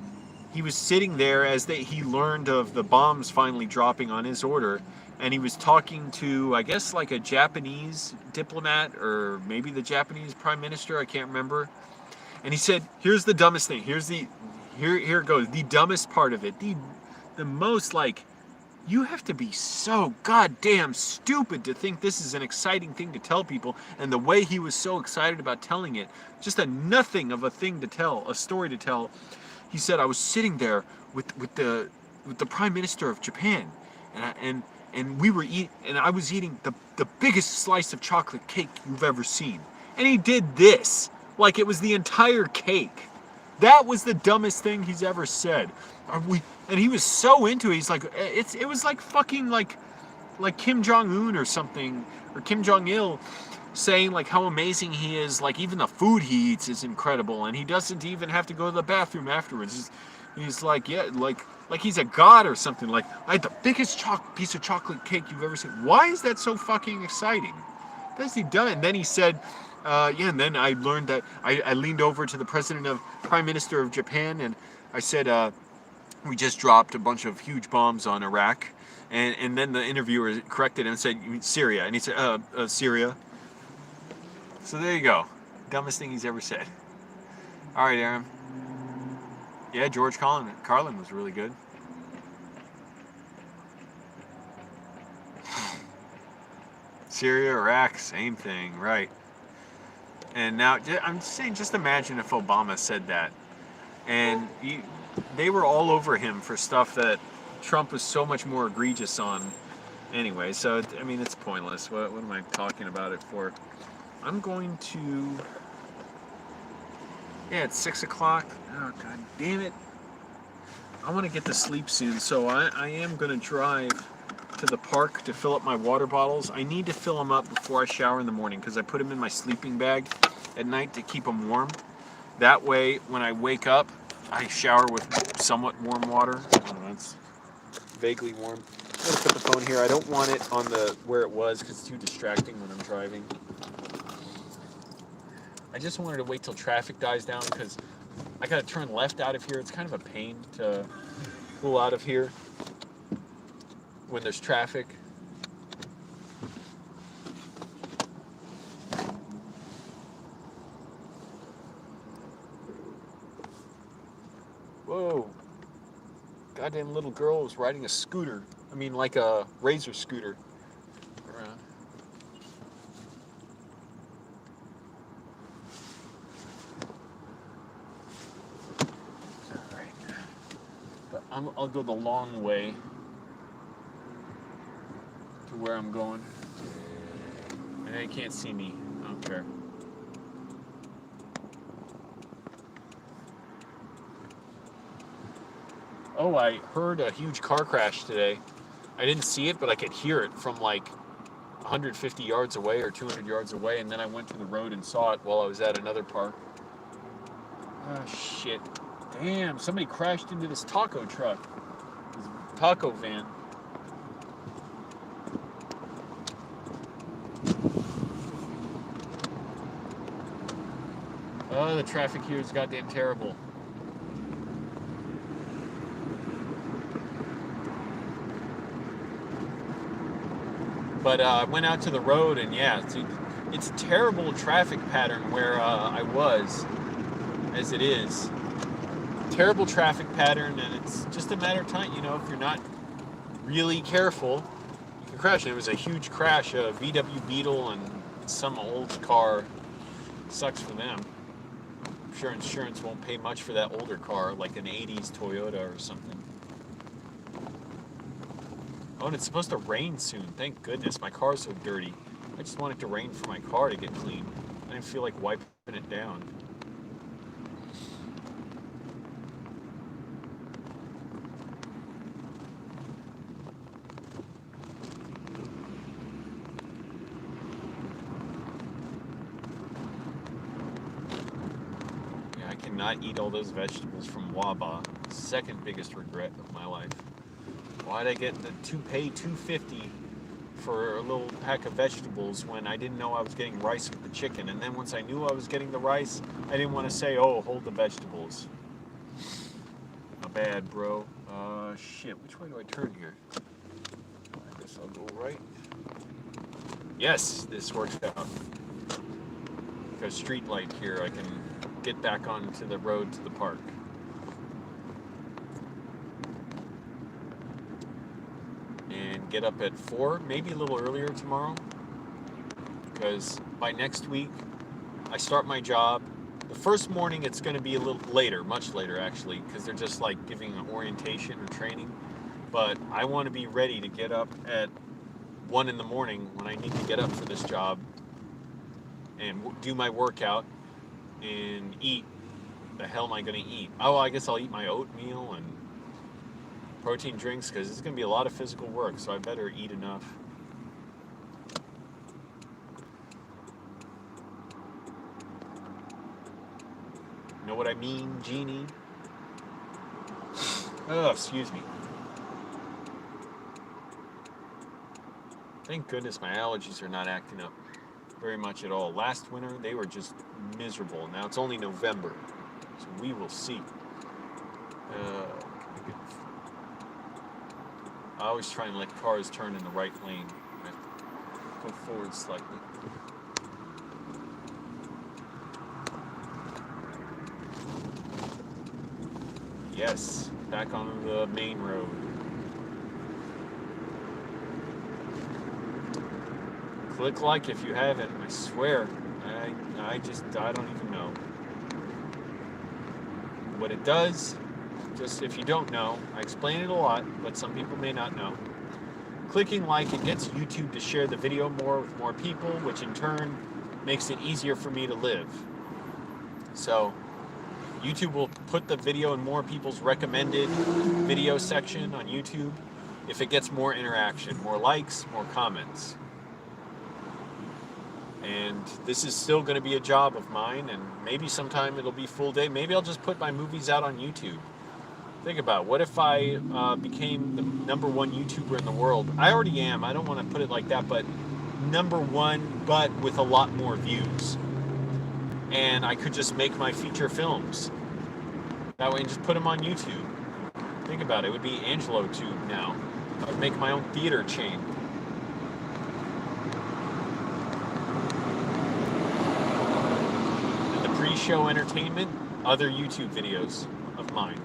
he was sitting there as he learned of the bombs finally dropping on his order, and he was talking to, I guess, like a Japanese diplomat or maybe the Japanese prime minister, I can't remember. And he said, "Here's the dumbest thing. Here it goes. The dumbest part of it. The most like, you have to be so goddamn stupid to think this is an exciting thing to tell people." And the way he was so excited about telling it, just a nothing of a thing to tell, a story to tell. He said, "I was sitting there with the prime minister of Japan, and we were and I was eating the biggest slice of chocolate cake you've ever seen." And he did this like it was the entire cake. That was the dumbest thing he's ever said. And he was so into it. He's like, it was like fucking like Kim Jong-un or something, or Kim Jong-il, saying like how amazing he is. Like even the food he eats is incredible, and he doesn't even have to go to the bathroom afterwards. He's like, yeah, like he's a god or something. Like, I had the biggest piece of chocolate cake you've ever seen. Why is that so fucking exciting? What has he done? And then he said, yeah, and then I learned that I leaned over to the Prime Minister of Japan, and I said, we just dropped a bunch of huge bombs on Iraq. And then the interviewer corrected him and said, "You mean Syria?" And he said, Syria. So there you go. Dumbest thing he's ever said. All right, Aaron. Yeah, George Carlin was really good. Syria, Iraq, same thing, right? And now, I'm saying, just imagine if Obama said that. And they were all over him for stuff that Trump was so much more egregious on. Anyway, so, I mean, it's pointless. What am I talking about it for? I'm going to... Yeah, it's 6 o'clock. Oh, god damn it. I want to get to sleep soon, so I am going to drive to the park to fill up my water bottles. I need to fill them up before I shower in the morning because I put them in my sleeping bag at night to keep them warm. That way, when I wake up, I shower with somewhat warm water. I don't know, it's vaguely warm. I'm going to put the phone here. I don't want it on where it was because it's too distracting when I'm driving. I just wanted to wait till traffic dies down because I got to turn left out of here. It's kind of a pain to pull out of here when there's traffic. Whoa. Goddamn little girl was riding a scooter. I mean, like a Razor scooter. I'll go the long way to where I'm going. And they can't see me. I don't care. Oh, I heard a huge car crash today. I didn't see it, but I could hear it from like 150 yards away or 200 yards away, and then I went to the road and saw it while I was at another park. Oh, shit. Damn, somebody crashed into this taco truck. This taco van. Oh, the traffic here is goddamn terrible. But I went out to the road, and yeah, it's a terrible traffic pattern where I was, as it is. Terrible traffic pattern, and it's just a matter of time, you know, if you're not really careful, you can crash. It was a huge crash, a VW Beetle and some old car. Sucks for them. I'm sure insurance won't pay much for that older car, like an 80s Toyota or something. Oh, and it's supposed to rain soon. Thank goodness. My car's so dirty. I just want it to rain for my car to get clean. I didn't feel like wiping it down. Not eat all those vegetables from Wawa. Second biggest regret of my life. Why'd I get pay $2.50 for a little pack of vegetables when I didn't know I was getting rice with the chicken? And then once I knew I was getting the rice, I didn't want to say, "Oh, hold the vegetables." A not bad, bro. Shit, which way do I turn here? I guess I'll go right. Yes, this works out. Got a street light here, I can get back onto the road to the park. And get up at 4, maybe a little earlier tomorrow. Because by next week, I start my job. The first morning it's going to be a little later, much later actually, because they're just like giving an orientation or training. But I want to be ready to get up at 1 in the morning when I need to get up for this job and do my workout and eat. The hell am I going to eat? Oh, I guess I'll eat my oatmeal and protein drinks because it's going to be a lot of physical work, so I better eat enough. Know what I mean, Jeannie? Oh, excuse me. Thank goodness my allergies are not acting up very much at all. Last winter, they were just miserable. Now it's only November, so we will see. I always try and let cars turn in the right lane. I go forward slightly. Yes, back on the main road. Click like if you haven't. I swear, I don't even know what it does. Just if you don't know, I explain it a lot, but some people may not know. Clicking like, it gets YouTube to share the video more with more people, which in turn makes it easier for me to live. So YouTube will put the video in more people's recommended video section on YouTube if it gets more interaction, more likes, more comments. And this is still going to be a job of mine, and maybe sometime it'll be full day. Maybe I'll just put my movies out on YouTube. Think about it. What if I became the #1 YouTuber in the world? I already am. I don't want to put it like that, but #1, but with a lot more views. And I could just make my feature films that way and just put them on YouTube. Think about it. It would be Angelo Tube now. I would make my own theater chain. And the pre-show entertainment, other YouTube videos of mine.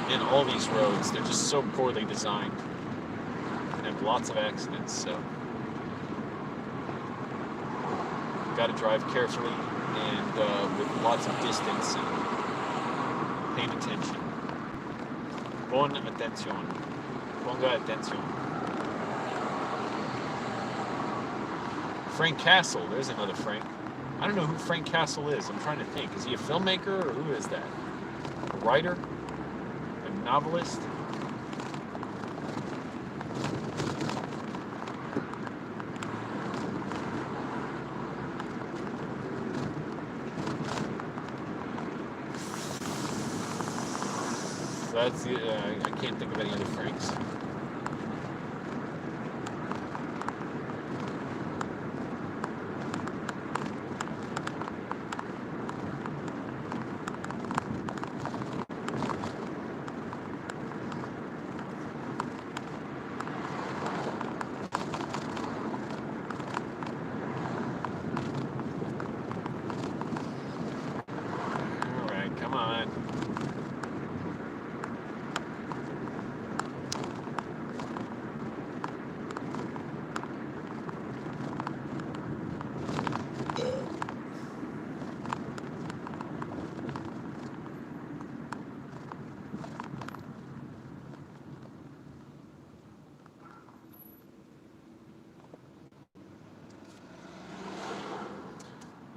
And all these roads, they're just so poorly designed. And have lots of accidents, so got to drive carefully and with lots of distance and paying attention. Pon atención. Ponga atención. Frank Castle, there's another Frank. I don't know who Frank Castle is. I'm trying to think. Is he a filmmaker or who is that? A writer? A novelist? So that's the, I can't think of any other Franks.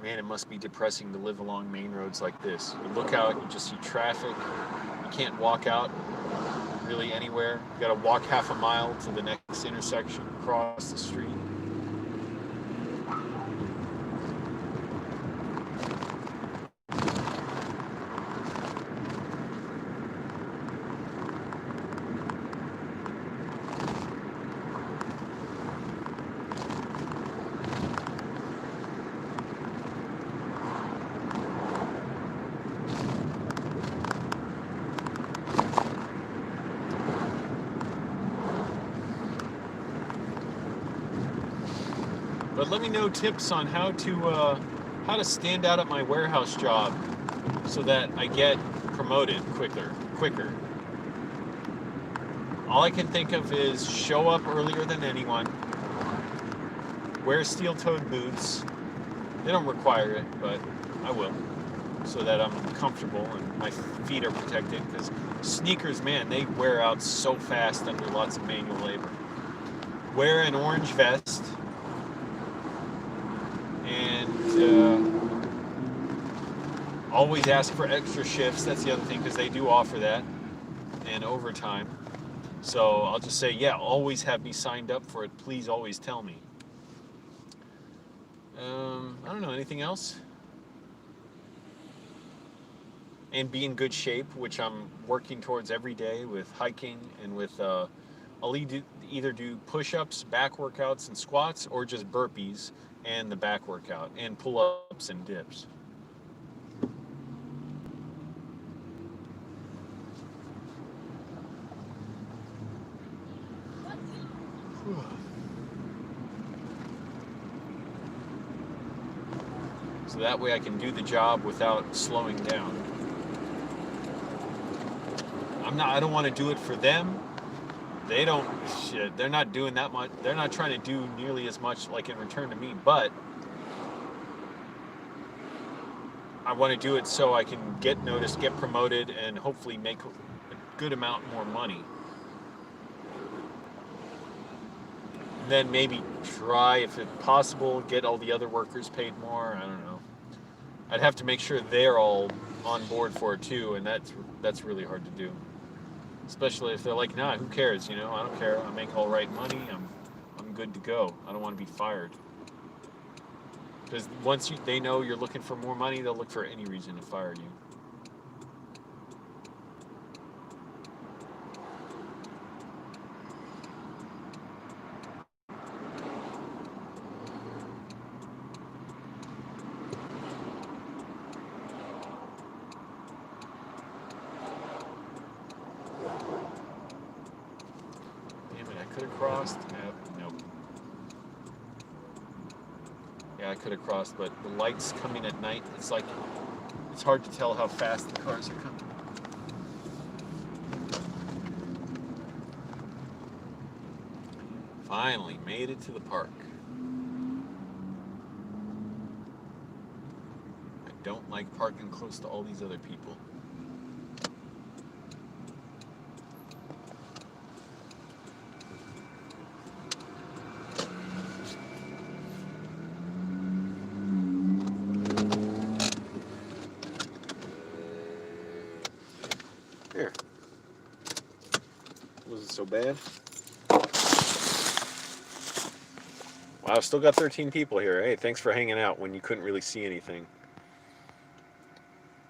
Man, it must be depressing to live along main roads like this. You look out, you just see traffic. You can't walk out really anywhere. You gotta walk half a mile to the next intersection, across the street. But let me know tips on how to stand out at my warehouse job so that I get promoted quicker. All I can think of is show up earlier than anyone, wear steel-toed boots. They don't require it, but I will, so that I'm comfortable and my feet are protected, because sneakers, man, they wear out so fast under lots of manual labor. Wear an orange vest, and always ask for extra shifts. That's the other thing, because they do offer that, and overtime. So I'll just say, yeah, always have me signed up for it. Please always tell me. I don't know, anything else? And be in good shape, which I'm working towards every day with hiking and with, I'll either do push-ups, back workouts, and squats, or just burpees and the back workout, and pull-ups and dips. So that way I can do the job without slowing down. I don't want to do it for them. They're not doing that much. They're not trying to do nearly as much like in return to me, but I want to do it so I can get noticed, get promoted, and hopefully make a good amount more money. Then maybe try, if it's possible, get all the other workers paid more. I don't know. I'd have to make sure they're all on board for it too, and that's really hard to do. Especially if they're like, nah, who cares? I don't care. I make all right money. I'm good to go. I don't want to be fired. Because once they know you're looking for more money, they'll look for any reason to fire you. Could have crossed. Nope. Yeah, I could have crossed, but the lights coming at night, it's hard to tell how fast the cars are coming. Finally made it to the park. I don't like parking close to all these other people. Here. Wasn't so bad. Wow, I've still got 13 people here. Hey, thanks for hanging out when you couldn't really see anything.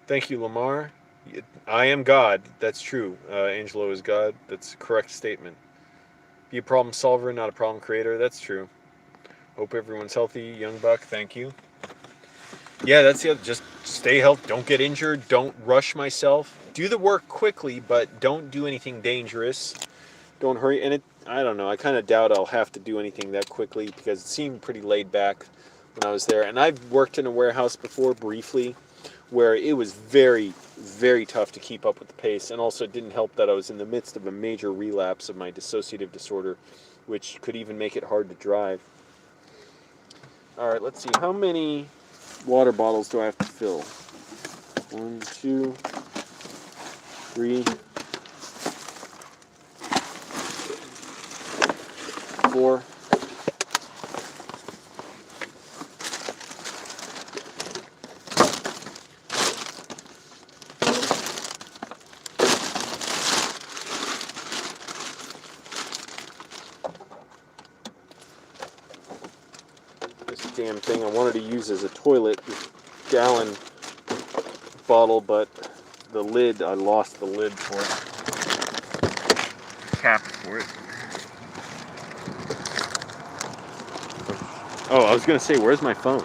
Thank you, Lamar. I am God. That's true. Angelo is God. That's a correct statement. Be a problem solver, not a problem creator. That's true. Hope everyone's healthy. Young Buck, thank you. Yeah, that's the other. Just stay healthy. Don't get injured. Don't rush myself. Do the work quickly, but don't do anything dangerous. Don't hurry. And I don't know. I kind of doubt I'll have to do anything that quickly, because it seemed pretty laid back when I was there. And I've worked in a warehouse before, briefly, where it was very, very tough to keep up with the pace. And also it didn't help that I was in the midst of a major relapse of my dissociative disorder, which could even make it hard to drive. All right, let's see. How many water bottles do I have to fill? 1, 2, 3, 4. This damn thing I wanted to use as a toilet, this gallon bottle, but the lid, I lost the lid for it. Cap for it. Oh, I was going to say, where's my phone?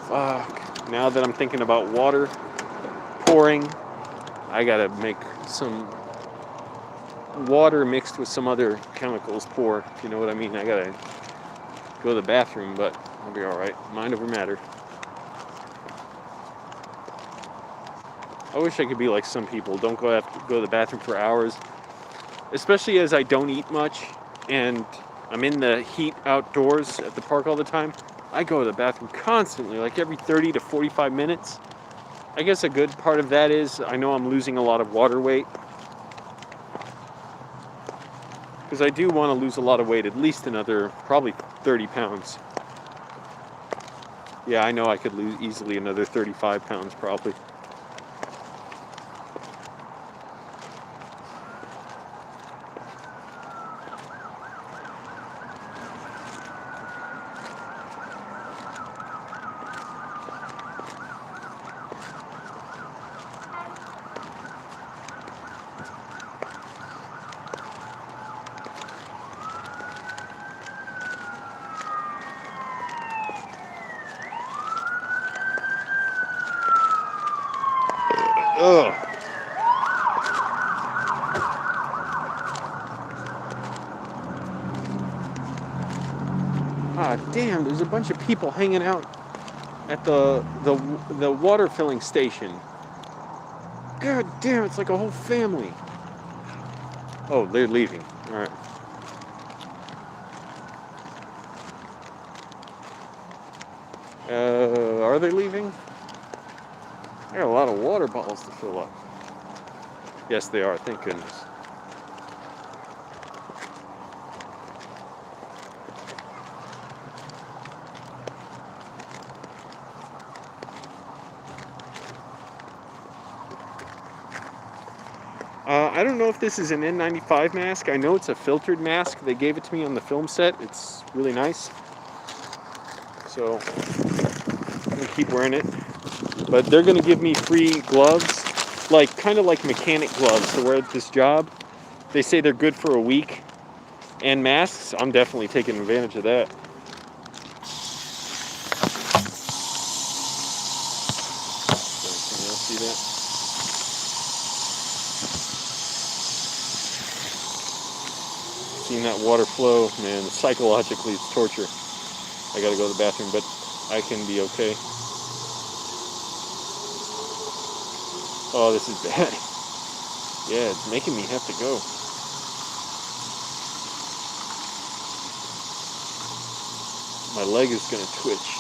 Fuck. Now that I'm thinking about water pouring, I gotta make some water mixed with some other chemicals pour, if you know what I mean. I gotta go to the bathroom, but I'll be alright. Mind over matter. I wish I could be like some people. Don't go to the bathroom for hours. Especially as I don't eat much and I'm in the heat outdoors at the park all the time. I go to the bathroom constantly, like every 30 to 45 minutes. I guess a good part of that is I know I'm losing a lot of water weight. Because I do want to lose a lot of weight, at least another probably 30 pounds. Yeah, I know I could lose easily another 35 pounds probably. Ugh. Ah, damn, there's a bunch of people hanging out at the water filling station. God damn, it's like a whole family. Oh, they're leaving. All right. Are they leaving? I got a lot of water bottles to fill up. Yes, they are. Thank goodness. I don't know if this is an N95 mask. I know it's a filtered mask. They gave it to me on the film set. It's really nice. So I'm going to keep wearing it. But they're going to give me free gloves, like kind of like mechanic gloves to wear at this job. They say they're good for a week. And masks, I'm definitely taking advantage of that. See that? Seeing that water flow, man, psychologically it's torture. I gotta go to the bathroom, but I can be okay. Oh, this is bad. Yeah, it's making me have to go. My leg is gonna twitch.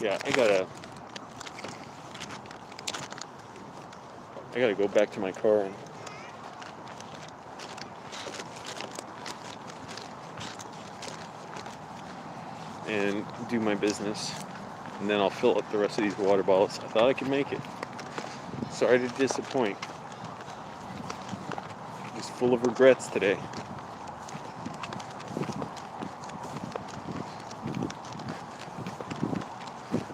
Yeah, I gotta go back to my car and do my business. And then I'll fill up the rest of these water bottles. I thought I could make it. Sorry to disappoint. Just full of regrets today.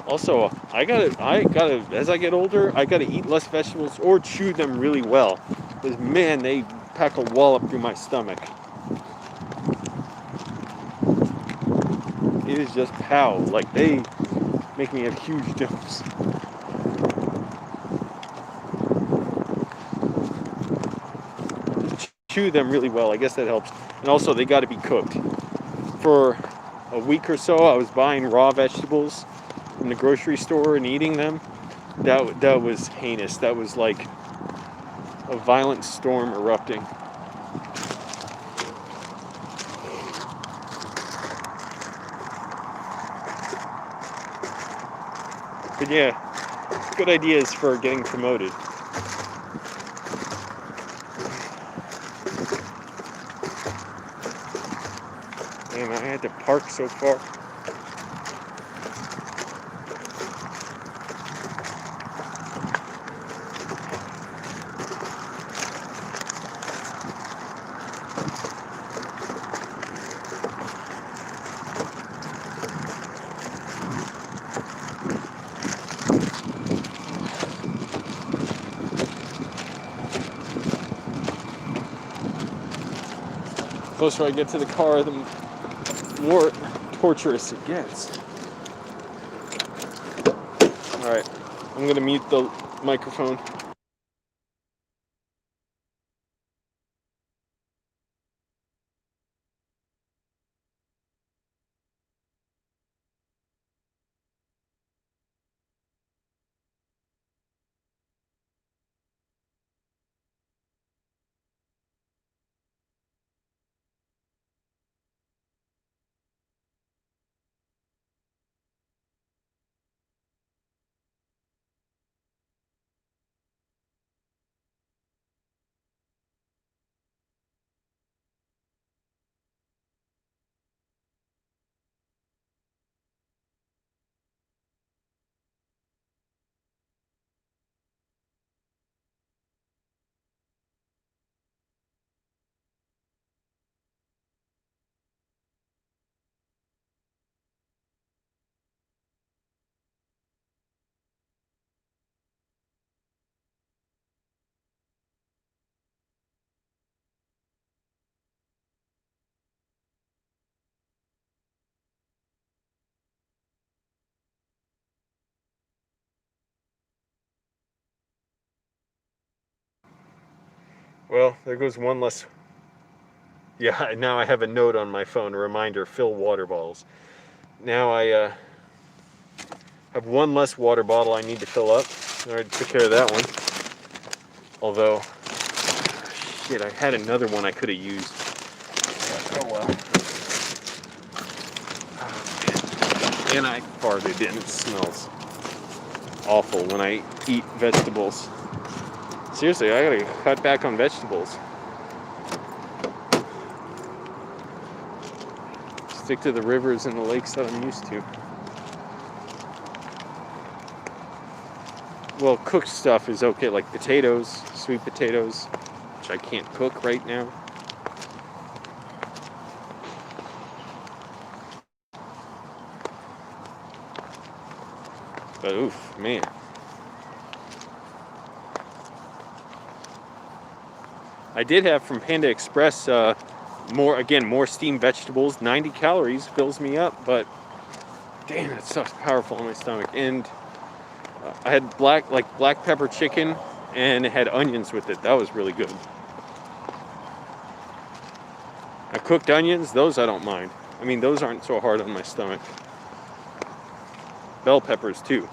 Also, I gotta, as I get older, I gotta eat less vegetables or chew them really well. Because man, they pack a wallop through my stomach. It is just pow. Like, they make me have huge dumps. Chew them really well. I guess that helps. And also, they gotta be cooked. For a week or so, I was buying raw vegetables from the grocery store and eating them. That was heinous. That was like a violent storm erupting. But yeah, good ideas for getting promoted. Man, I had to park so far. The closer I get to the car, the more torturous it gets. Alright, I'm gonna mute the microphone. Well, there goes one less. Yeah, now I have a note on my phone, a reminder, fill water bottles. Now I have one less water bottle I need to fill up. I already took care of that one. Although, shit, I had another one I could have used. Oh well. And I farted and it smells awful when I eat vegetables. Seriously, I gotta cut back on vegetables. Stick to the rivers and the lakes that I'm used to. Well, cooked stuff is okay, like potatoes, sweet potatoes, which I can't cook right now. But oof, man. I did have from Panda Express more steamed vegetables. 90 calories fills me up, but damn, that stuff's powerful on my stomach. And I had black pepper chicken, and it had onions with it. That was really good. I cooked onions, those I don't mind. I mean, those aren't so hard on my stomach. Bell peppers too.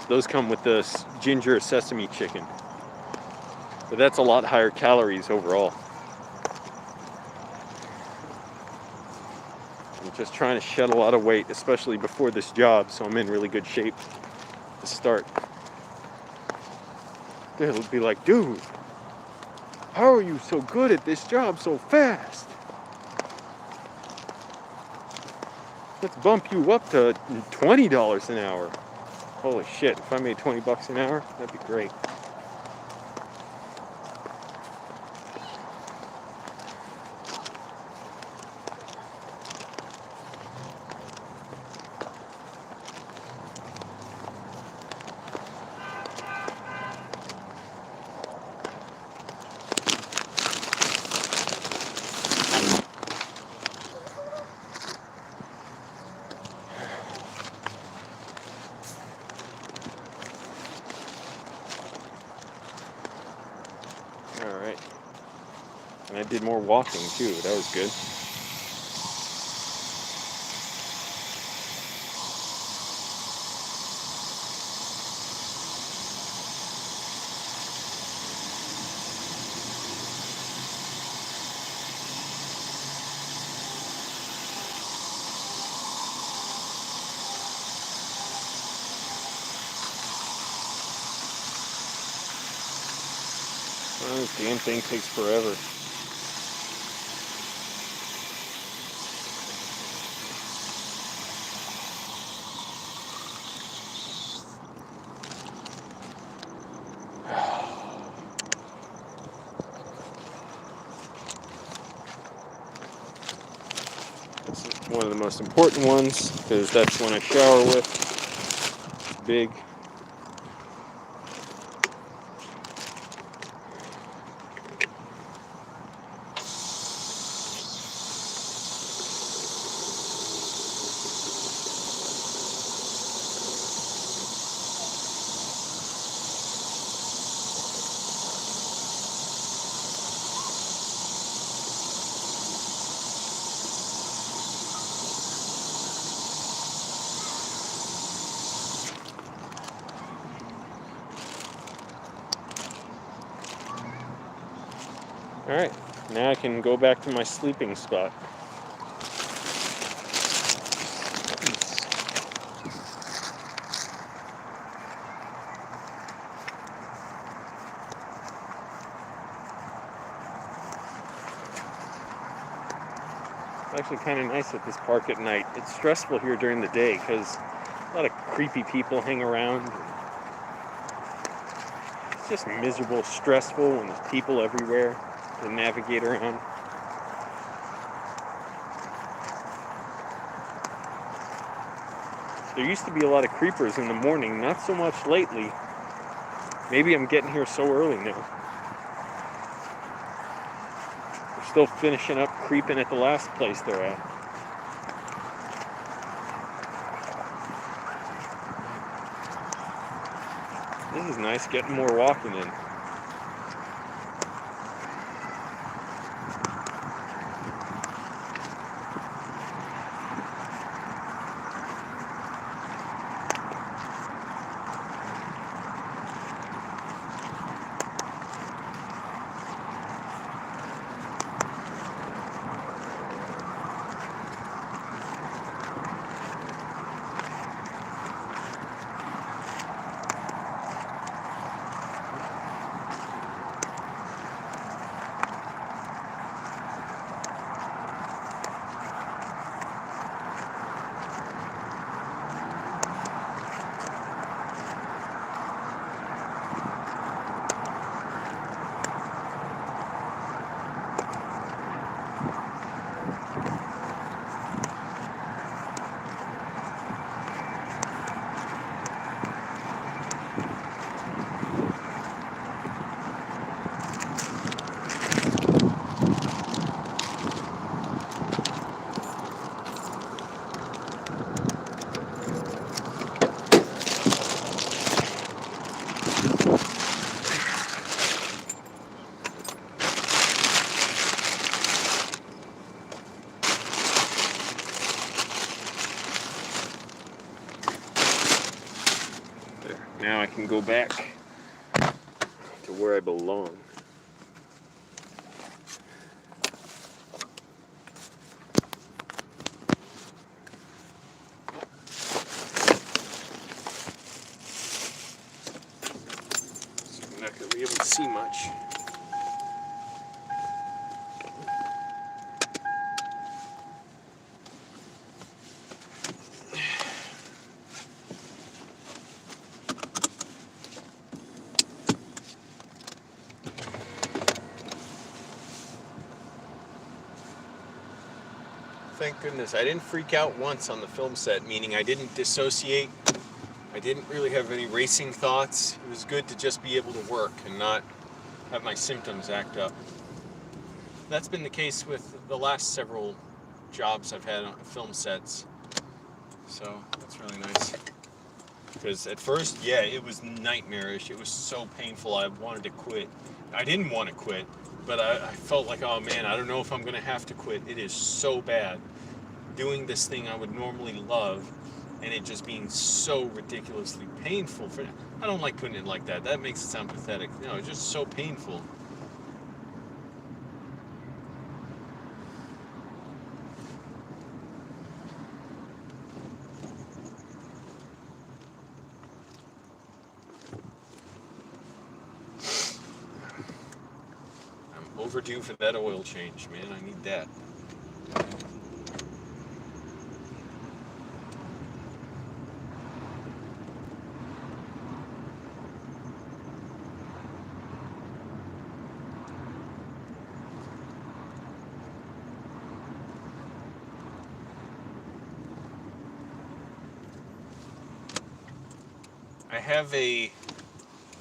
Those come with the ginger sesame chicken. But that's a lot higher calories overall. I'm just trying to shed a lot of weight, especially before this job, so I'm in really good shape to start. They'll be like, dude, how are you so good at this job so fast? Let's bump you up to $20 an hour. Holy shit, if I made 20 bucks an hour, that'd be great. Alright. And I did more walking too, that was good. Well, this damn thing takes forever. This is one of the most important ones because that's one I shower with. It's big. Alright, now I can go back to my sleeping spot. It's actually kind of nice at this park at night. It's stressful here during the day because a lot of creepy people hang around. It's just miserable, stressful when there's people everywhere to navigate around. There used to be a lot of creepers in the morning, not so much lately. Maybe I'm getting here so early now. They're still finishing up creeping at the last place they're at. This is nice, getting more walking in. Now I can go back to where I belong. So I'm not going to be able to see much. Thank goodness. I didn't freak out once on the film set, meaning I didn't dissociate. I didn't really have any racing thoughts. It was good to just be able to work and not have my symptoms act up. That's been the case with the last several jobs I've had on film sets. So that's really nice. Because at first, yeah, it was nightmarish. It was so painful. I wanted to quit. I didn't want to quit, but I felt like, oh man, I don't know if I'm going to have to quit. It is so bad. Doing this thing I would normally love, and it just being so ridiculously painful. I don't like putting it like that. That makes it sound pathetic. No, it's just so painful. I'm overdue for that oil change, man. I need that. I have a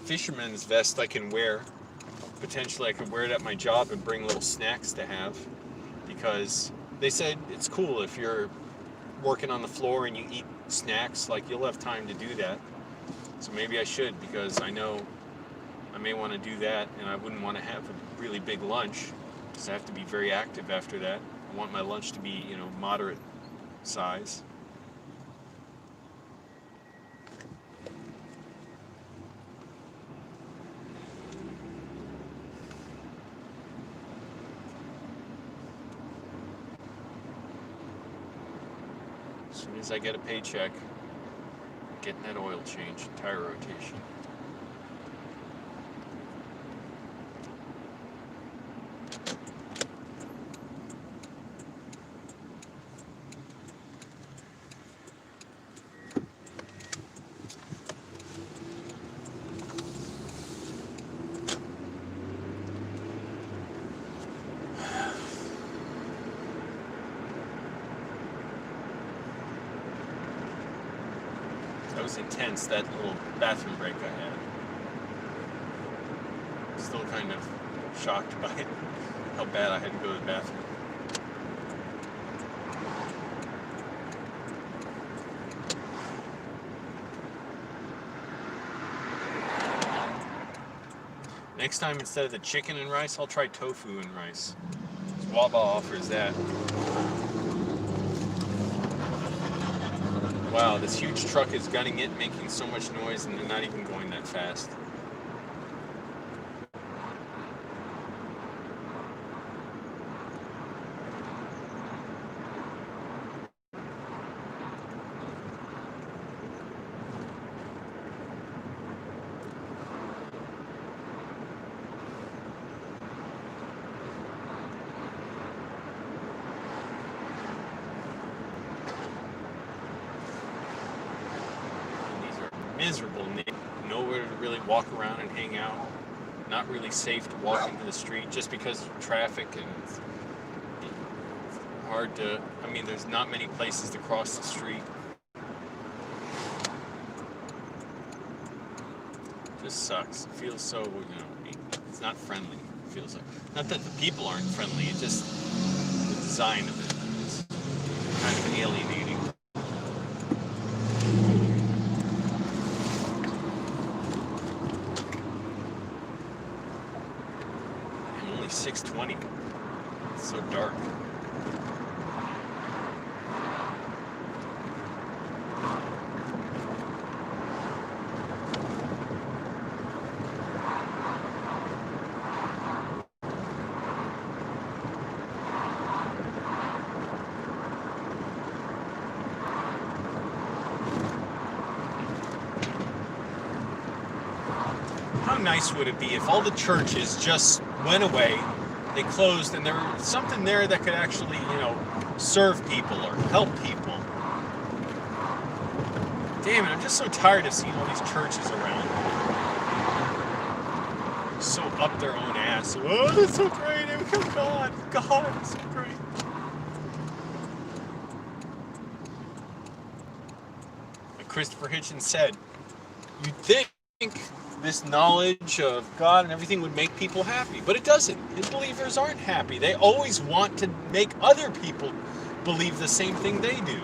fisherman's vest I can wear. Potentially I could wear it at my job and bring little snacks to have, because they said it's cool if you're working on the floor and you eat snacks, like you'll have time to do that. So maybe I should, because I know I may want to do that, and I wouldn't want to have a really big lunch because I have to be very active after that. I want my lunch to be, moderate size. As soon as I get a paycheck, getting that oil change, tire rotation. That was intense, that little bathroom break I had. Still kind of shocked by how bad I had to go to the bathroom. Next time, instead of the chicken and rice, I'll try tofu and rice. Wawa offers that. Wow, this huge truck is gunning it, making so much noise, and they're not even going that fast. Miserable, nowhere to really walk around and hang out. Not really safe to walk into the street just because of traffic, and it's hard to, there's not many places to cross the street. Just sucks. It feels so, it's not friendly. It feels like, not that the people aren't friendly, it's just the design of it is kind of alienating. I'm only 6:20. It's so dark. nice would it be if all the churches just went away, they closed, and there was something there that could actually, serve people or help people. Damn it, I'm just so tired of seeing all these churches around. So up their own ass. Oh, that's so great. Oh, God, it's so great. Like Christopher Hitchens said, you'd think this knowledge of God and everything would make people happy, but it doesn't. His believers aren't happy. They always want to make other people believe the same thing they do.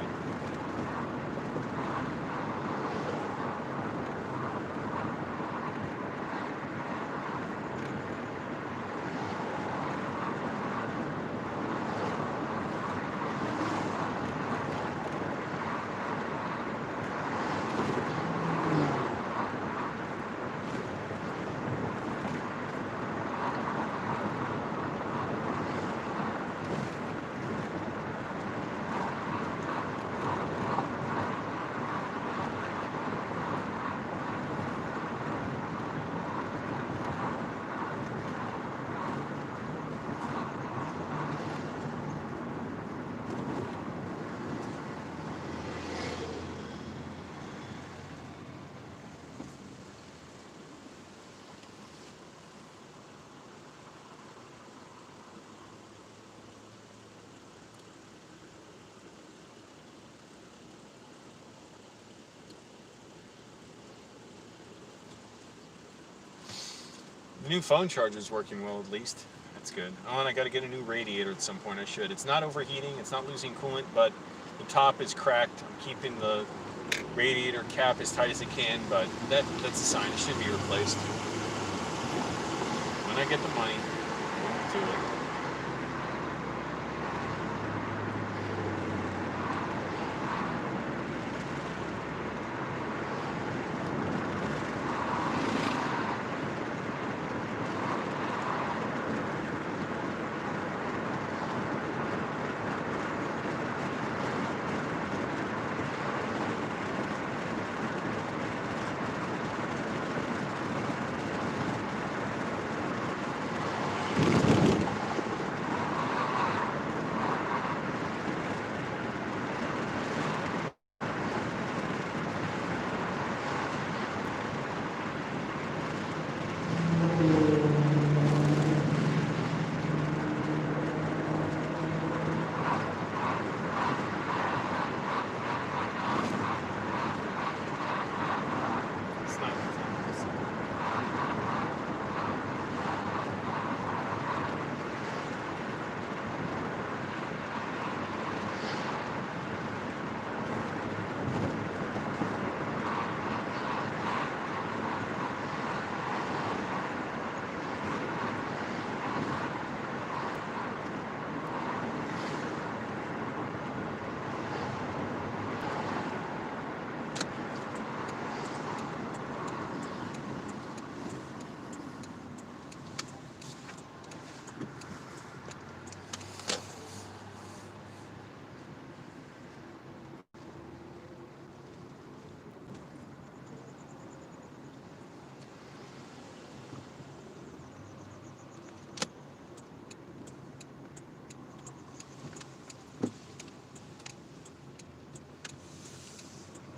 The new phone charger's working well, at least. That's good. Oh, and I gotta get a new radiator at some point. I should. It's not overheating, it's not losing coolant, but the top is cracked. I'm keeping the radiator cap as tight as it can, but that's a sign. It should be replaced. When I get the money, we'll do it.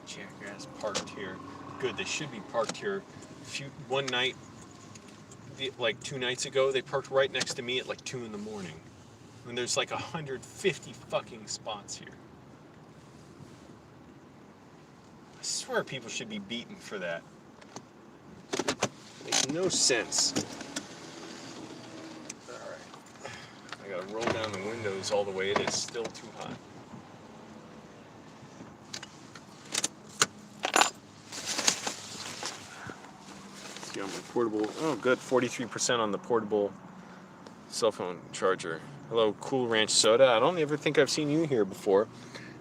Jackass parked here. Good, they should be parked here. One night, like 2 nights ago, they parked right next to me at like 2 in the morning. And there's like 150 fucking spots here. I swear people should be beaten for that. Makes no sense. Alright. I gotta roll down the windows all the way. It is still too hot. On my portable, oh good, 43% on the portable cell phone charger. Hello, Cool Ranch Soda. I don't ever think I've seen you here before.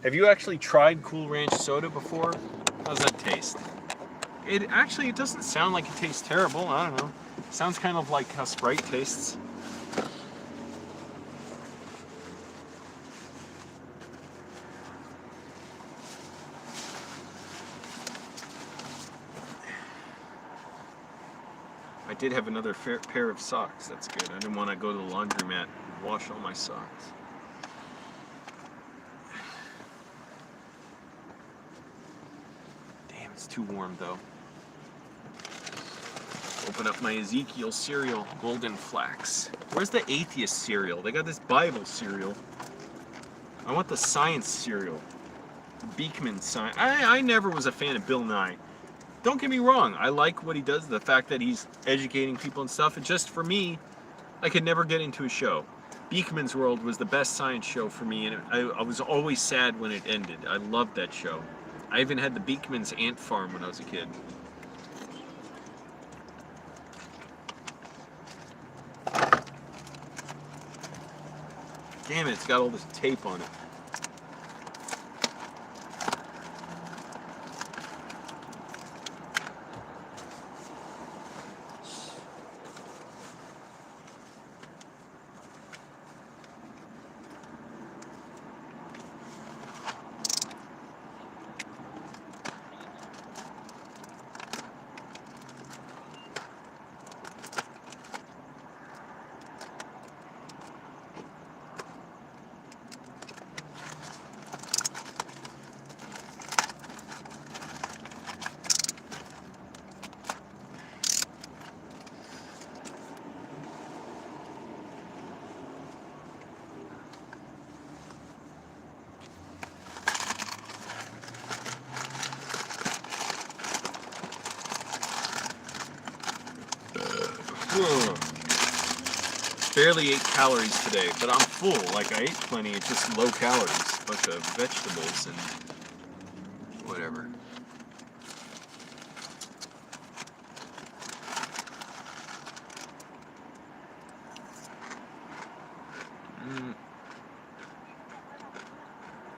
Have you actually tried Cool Ranch Soda before? How's that taste? It doesn't sound like it tastes terrible. I don't know. It sounds kind of like how Sprite tastes. I did have another pair of socks. That's good. I didn't want to go to the laundromat and wash all my socks. Damn, it's too warm though. Open up my Ezekiel cereal, Golden Flax. Where's the atheist cereal? They got this Bible cereal. I want the science cereal. The Beekman science. I never was a fan of Bill Nye. Don't get me wrong, I like what he does, the fact that he's educating people and stuff. It just, for me, I could never get into a show. Beekman's World was the best science show for me, and I was always sad when it ended. I loved that show. I even had the Beekman's ant farm when I was a kid. Damn it, it's got all this tape on it. Barely 8 calories today, but I'm full. Like, I ate plenty, it's just low calories. A bunch of vegetables and whatever.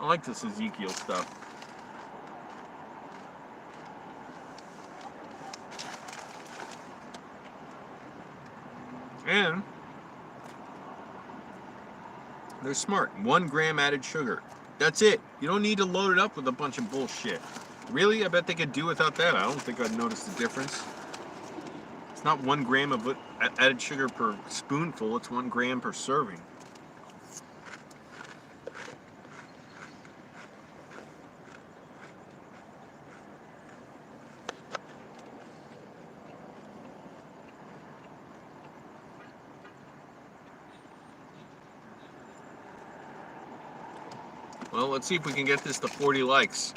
I like this Ezekiel stuff. And they're smart. 1 gram added sugar. That's it. You don't need to load it up with a bunch of bullshit. Really? I bet they could do without that. I don't think I'd notice the difference. It's not 1 gram of added sugar per spoonful. It's 1 gram per serving. Well, let's see if we can get this to 40 likes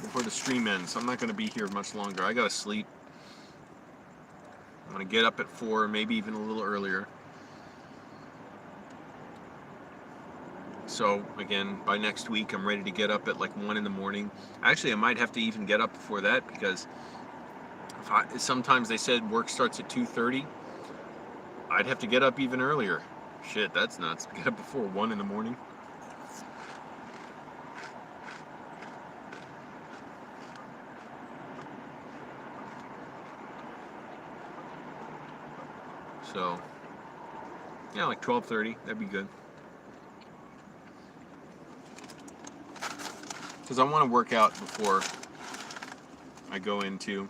before the stream ends. I'm not going to be here much longer. I got to sleep. I'm going to get up at 4, maybe even a little earlier. So, again, by next week, I'm ready to get up at like 1 in the morning. Actually, I might have to even get up before that because sometimes they said work starts at 2:30. I'd have to get up even earlier. Shit, that's nuts. Get up before 1 in the morning. So, yeah, like 12:30, that'd be good. Because I want to work out before I go into.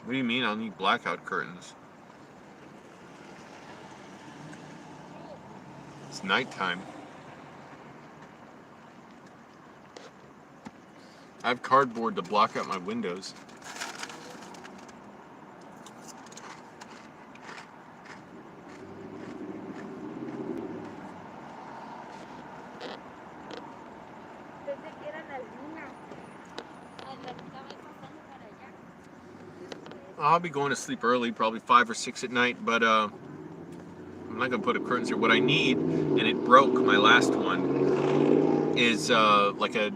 What do you mean I'll need blackout curtains? It's nighttime. I have cardboard to block out my windows. I'll be going to sleep early, probably 5 or 6 at night, but I'm not gonna put a curtains here. What I need, and it broke, my last one, is like a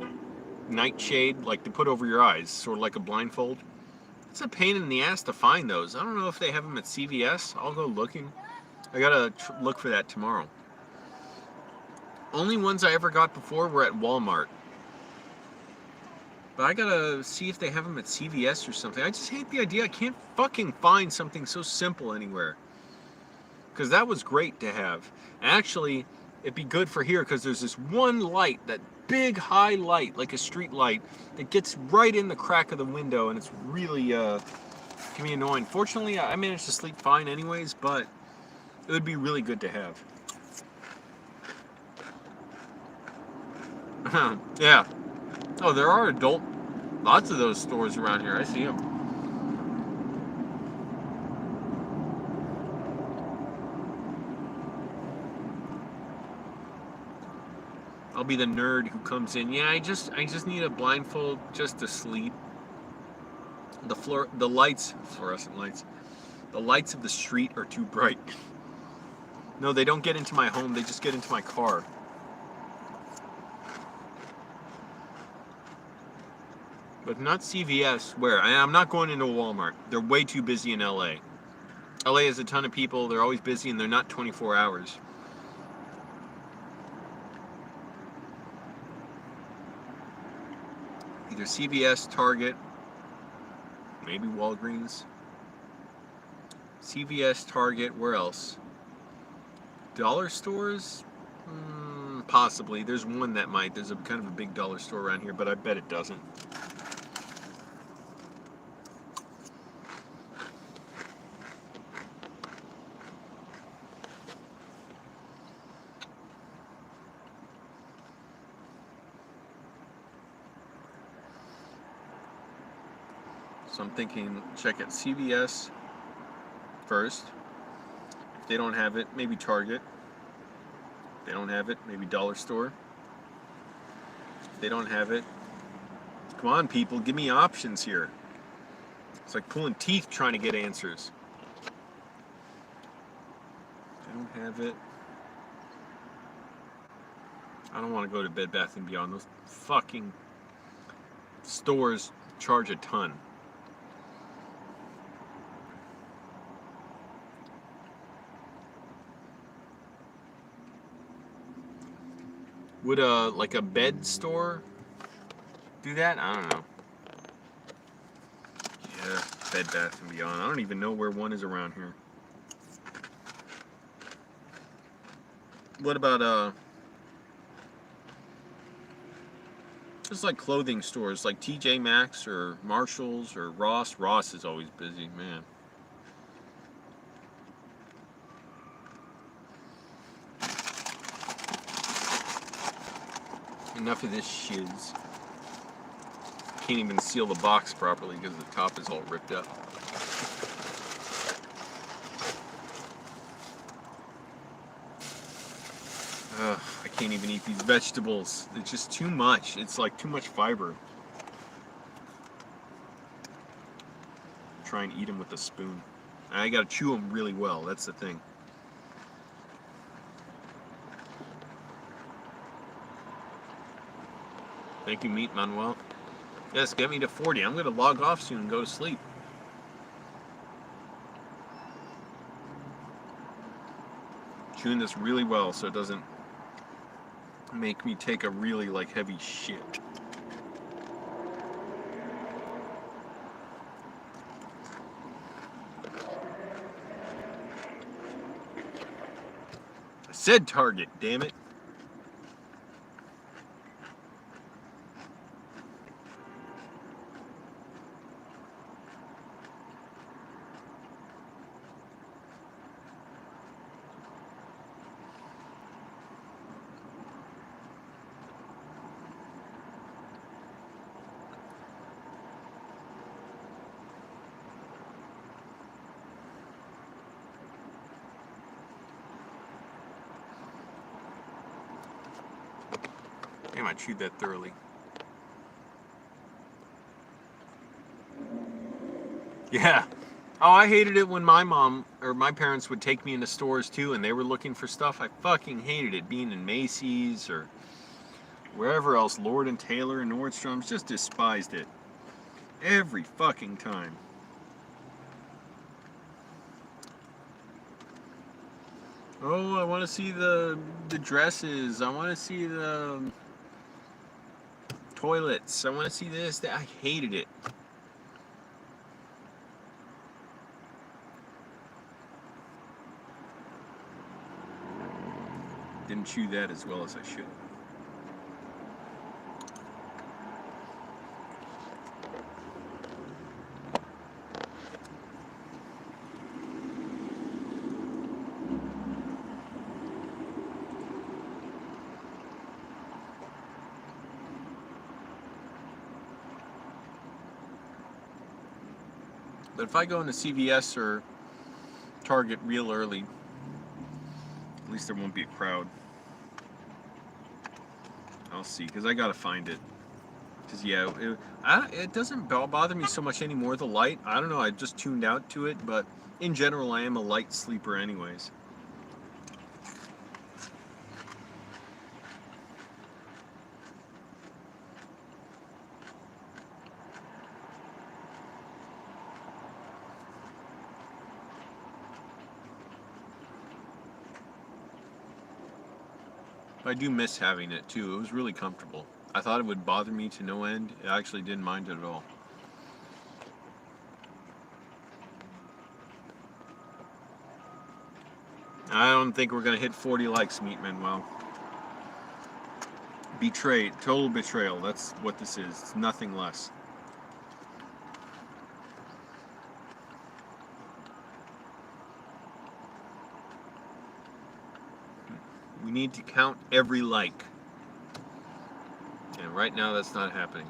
nightshade, like to put over your eyes, sort of like a blindfold. It's a pain in the ass to find those. I don't know if they have them at CVS. I'll go looking. I gotta look for that tomorrow. Only ones I ever got before were at Walmart. But I gotta see if they have them at CVS or something. I just hate the idea I can't fucking find something so simple anywhere. Because that was great to have. Actually, it'd be good for here because there's this one light, that big high light, like a street light, that gets right in the crack of the window, and it's really can be annoying. Fortunately, I managed to sleep fine anyways, but it would be really good to have. Yeah. Oh, there are lots of those stores around here. I see them. I'll be the nerd who comes in. Yeah, I just need a blindfold just to sleep. The lights, fluorescent lights. The lights of the street are too bright. No, they don't get into my home. They just get into my car. But not CVS. Where? I'm not going into a Walmart. They're way too busy in LA. LA has a ton of people. They're always busy, and they're not 24 hours. Either CVS, Target, maybe Walgreens. CVS, Target, where else? Dollar stores? Possibly. There's one that might. There's a kind of a big dollar store around here, but I bet it doesn't. So I'm thinking check at CVS first. If they don't have it, maybe Target. If they don't have it, maybe dollar store. If they don't have it, come on people, give me options here. It's like pulling teeth trying to get answers. If they don't have it, I don't want to go to Bed Bath & Beyond. Those fucking stores charge a ton. Would like a bed store do that? I don't know. Yeah, Bed Bath & Beyond. I don't even know where one is around here. What about just like clothing stores like TJ Maxx or Marshalls or Ross? Ross is always busy, man. Enough of this shiz. Can't even seal the box properly because the top is all ripped up. Ugh, I can't even eat these vegetables. It's just too much. It's like too much fiber. Try and eat them with a spoon. I gotta chew them really well. That's the thing. Thank you, Meat Manuel. Yes, get me to 40. I'm gonna log off soon and go to sleep. Chewing this really well so it doesn't make me take a really like heavy shit. I said Target, damn it. Damn, I chewed that thoroughly. Yeah. Oh, I hated it when my mom or my parents would take me into stores too and they were looking for stuff. I fucking hated it. Being in Macy's or wherever else, Lord and Taylor and Nordstrom's, just despised it. Every fucking time. Oh, I want to see the dresses. I want to see the Toilets. I want to see this. I hated it. Didn't chew that as well as I should. But if I go into CVS or Target real early, at least there won't be a crowd. I'll see, because I gotta find it. Because yeah, it doesn't bother me so much anymore, the light. I don't know, I just tuned out to it, but in general I am a light sleeper anyways. I do miss having it too. It was really comfortable. I thought it would bother me to no end. I actually didn't mind it at all. I don't think we're gonna hit 40 likes, Meat Manuel. Betrayed, total betrayal. That's what this is. It's nothing less. We need to count every like. And right now that's not happening.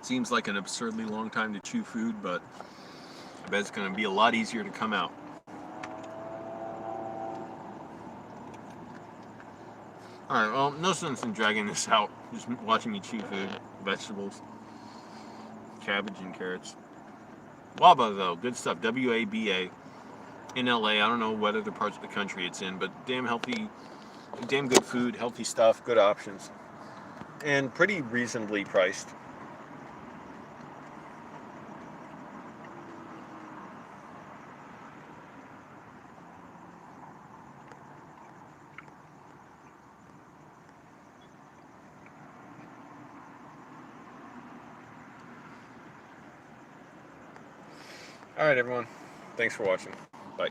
Seems like an absurdly long time to chew food, but I bet it's going to be a lot easier to come out. Alright, well, no sense in dragging this out. Just watching me chew food. Vegetables. Cabbage and carrots. Waba, though. Good stuff. W-A-B-A. In LA. I don't know what other parts of the country it's in, but damn healthy, damn good food, healthy stuff, good options. And pretty reasonably priced. Alright, everyone. Thanks for watching. Bye.